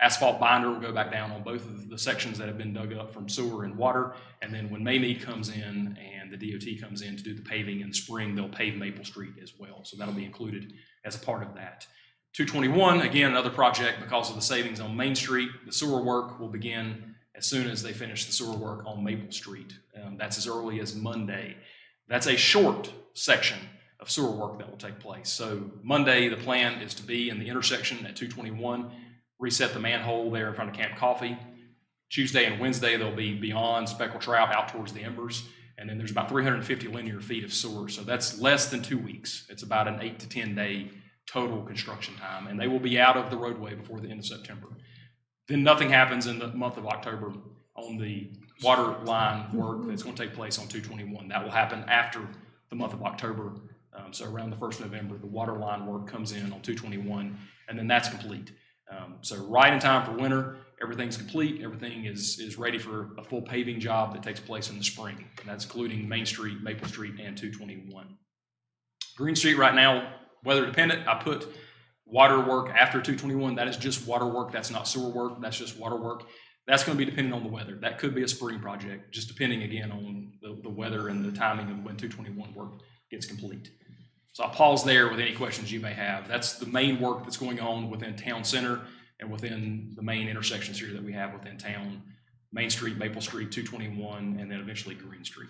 asphalt binder will go back down on both of the sections that have been dug up from sewer and water. And then when Maymead comes in and the DOT comes in to do the paving in the spring, they'll pave Maple Street as well. So that'll be included as a part of that. 221, again, another project because of the savings on Main Street. The sewer work will begin as soon as they finish the sewer work on Maple Street. That's as early as Monday. That's a short section of sewer work that will take place. So Monday, the plan is to be in the intersection at 221, reset the manhole there in front of Camp Coffee. Tuesday and Wednesday, they'll be beyond Speckled Trout out towards the Embers. And then there's about 350 linear feet of sewer. So that's less than 2 weeks. It's about an 8 to 10 day total construction time. And they will be out of the roadway before the end of September. Then nothing happens in the month of October on the water line work that's going to take place on 221. That will happen after the month of October. So around the 1st of November, the water line work comes in on 221, and then that's complete. So right in time for winter, everything's complete. Everything is ready for a full paving job that takes place in the spring. And that's including Main Street, Maple Street, and 221. Green Street right now, weather dependent. I put water work after 221. That is just water work. That's not sewer work. That's just water work. That's going to be dependent on the weather. That could be a spring project, just depending again on the weather and the timing of when 221 work gets complete. So I'll pause there with any questions you may have. That's the main work that's going on within Town Center and within the main intersections here that we have within town. Main Street, Maple Street, 221, and then eventually Green Street.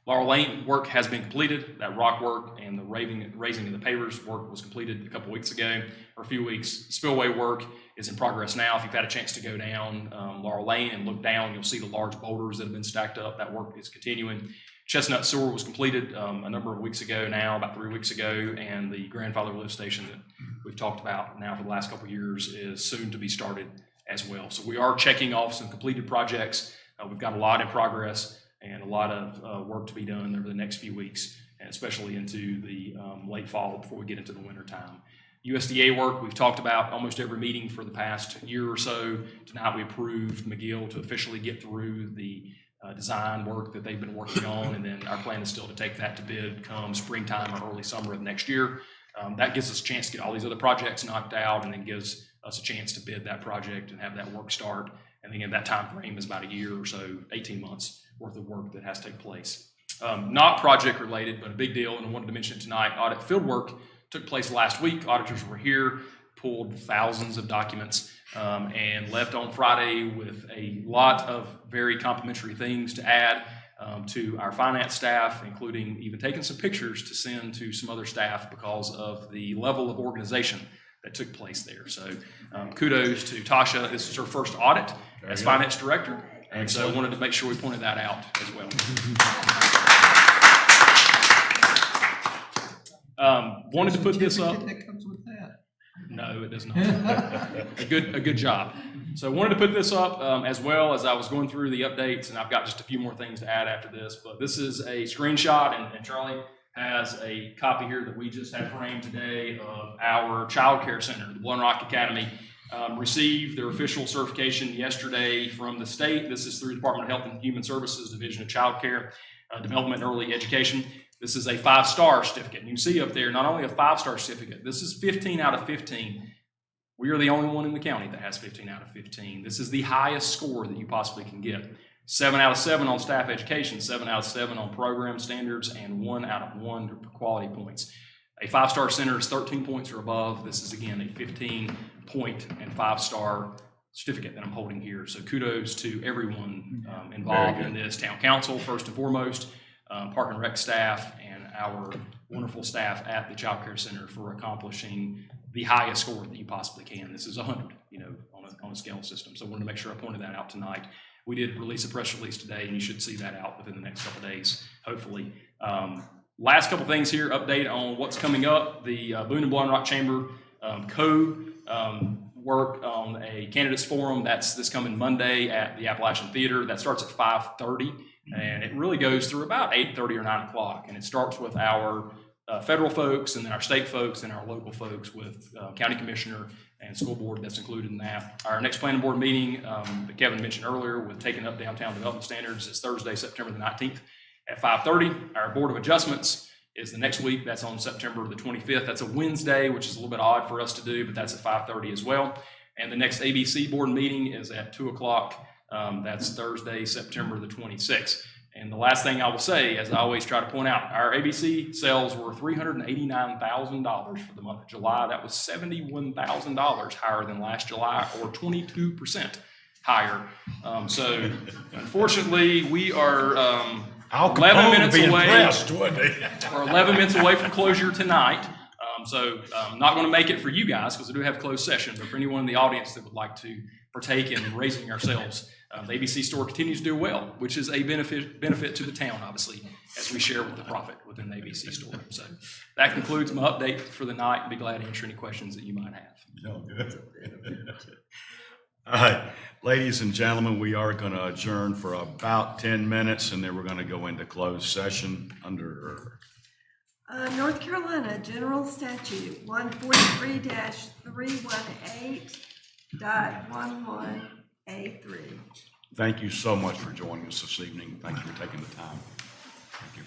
Laurel Lane work has been completed. That rock work and the raising of the pavers work was completed a couple weeks ago, or a few weeks. Spillway work is in progress now. If you've had a chance to go down Laurel Lane and look down, you'll see the large boulders that have been stacked up. That work is continuing. Chestnut Sewer was completed a number of weeks ago now, about 3 weeks ago, and the grandfather lift station that we've talked about now for the last couple of years is soon to be started as well. So we are checking off some completed projects. We've got a lot in progress and a lot of work to be done over the next few weeks, and especially into the late fall before we get into the winter time. USDA work, we've talked about almost every meeting for the past year or so. Tonight we approved McGill to officially get through the design work that they've been working on, and then our plan is still to take that to bid come springtime or early summer of next year. That gives us a chance to get all these other projects knocked out, and then gives us a chance to bid that project and have that work start. And again, that time frame is about a year or so, 18 months worth of work that has to take place. Not project related, but a big deal, and I wanted to mention it tonight. Audit field work took place last week. Auditors were here, pulled thousands of documents, and left on Friday with a lot of very complimentary things to add to our finance staff, including even taking some pictures to send to some other staff because of the level of organization that took place there. So kudos to Tasha. This is her first audit as finance director, and so I wanted to make sure we pointed that out as well. Wanted to put this up. That comes with that. No, it does not. A good job. So I wanted to put this up as well as I was going through the updates, and I've got just a few more things to add after this. But this is a screenshot, and Charlie has a copy here that we just had framed today of our child care center, the Blowing Rock Academy. Received their official certification yesterday from the state. This is through the Department of Health and Human Services Division of Child Care, Development and Early Education. This is a 5-star certificate. And you can see up there, not only a 5-star certificate, this is 15 out of 15. We are the only one in the county that has 15 out of 15. This is the highest score that you possibly can get. 7 out of 7 on staff education, 7 out of 7 on program standards, and 1 out of 1 for quality points. A 5-star center is 13 points or above. This is, again, a 15-point and 5-star certificate that I'm holding here. So kudos to everyone involved in this. Town council, first and foremost, Park and Rec staff, and our wonderful staff at the Child Care Center for accomplishing the highest score that you possibly can. This is 100, on a scale system. So I wanted to make sure I pointed that out tonight. We did release a press release today, and you should see that out within the next couple of days, hopefully. Last couple things here, update on what's coming up. The Boone and Blowing Rock Chamber work on a candidates forum. That's this coming Monday at the Appalachian Theater. That starts at 5:30, and it really goes through about 8:30 or 9 o'clock. And it starts with our federal folks, and then our state folks, and our local folks with county commissioner and school board that's included in that. Our next planning board meeting that Kevin mentioned earlier with taking up downtown development standards is Thursday, September the 19th at 5:30. Our board of adjustments is the next week. That's on September the 25th. That's a Wednesday, which is a little bit odd for us to do, but that's at 5:30 as well. And the next ABC board meeting is at 2 o'clock. That's Thursday, September the 26th. And the last thing I will say, as I always try to point out, our ABC sales were $389,000 for the month of July. That was $71,000 higher than last July, or 22% higher. So unfortunately, we are 11 minutes away. We're 11 minutes away from closure tonight. So I'm not going to make it for you guys because we do have a closed session, but for anyone in the audience that would like to partake in raising our sales, the ABC store continues to do well, which is a benefit to the town, obviously, as we share with the profit within the ABC store. So that concludes my update for the night. I'd be glad to answer any questions that you might have. No, good. All right, ladies and gentlemen, we are going to adjourn for about 10 minutes, and then we're going to go into closed session under North Carolina General Statute 143-318.11A3. Thank you so much for joining us this evening. Thank you for taking the time. Thank you.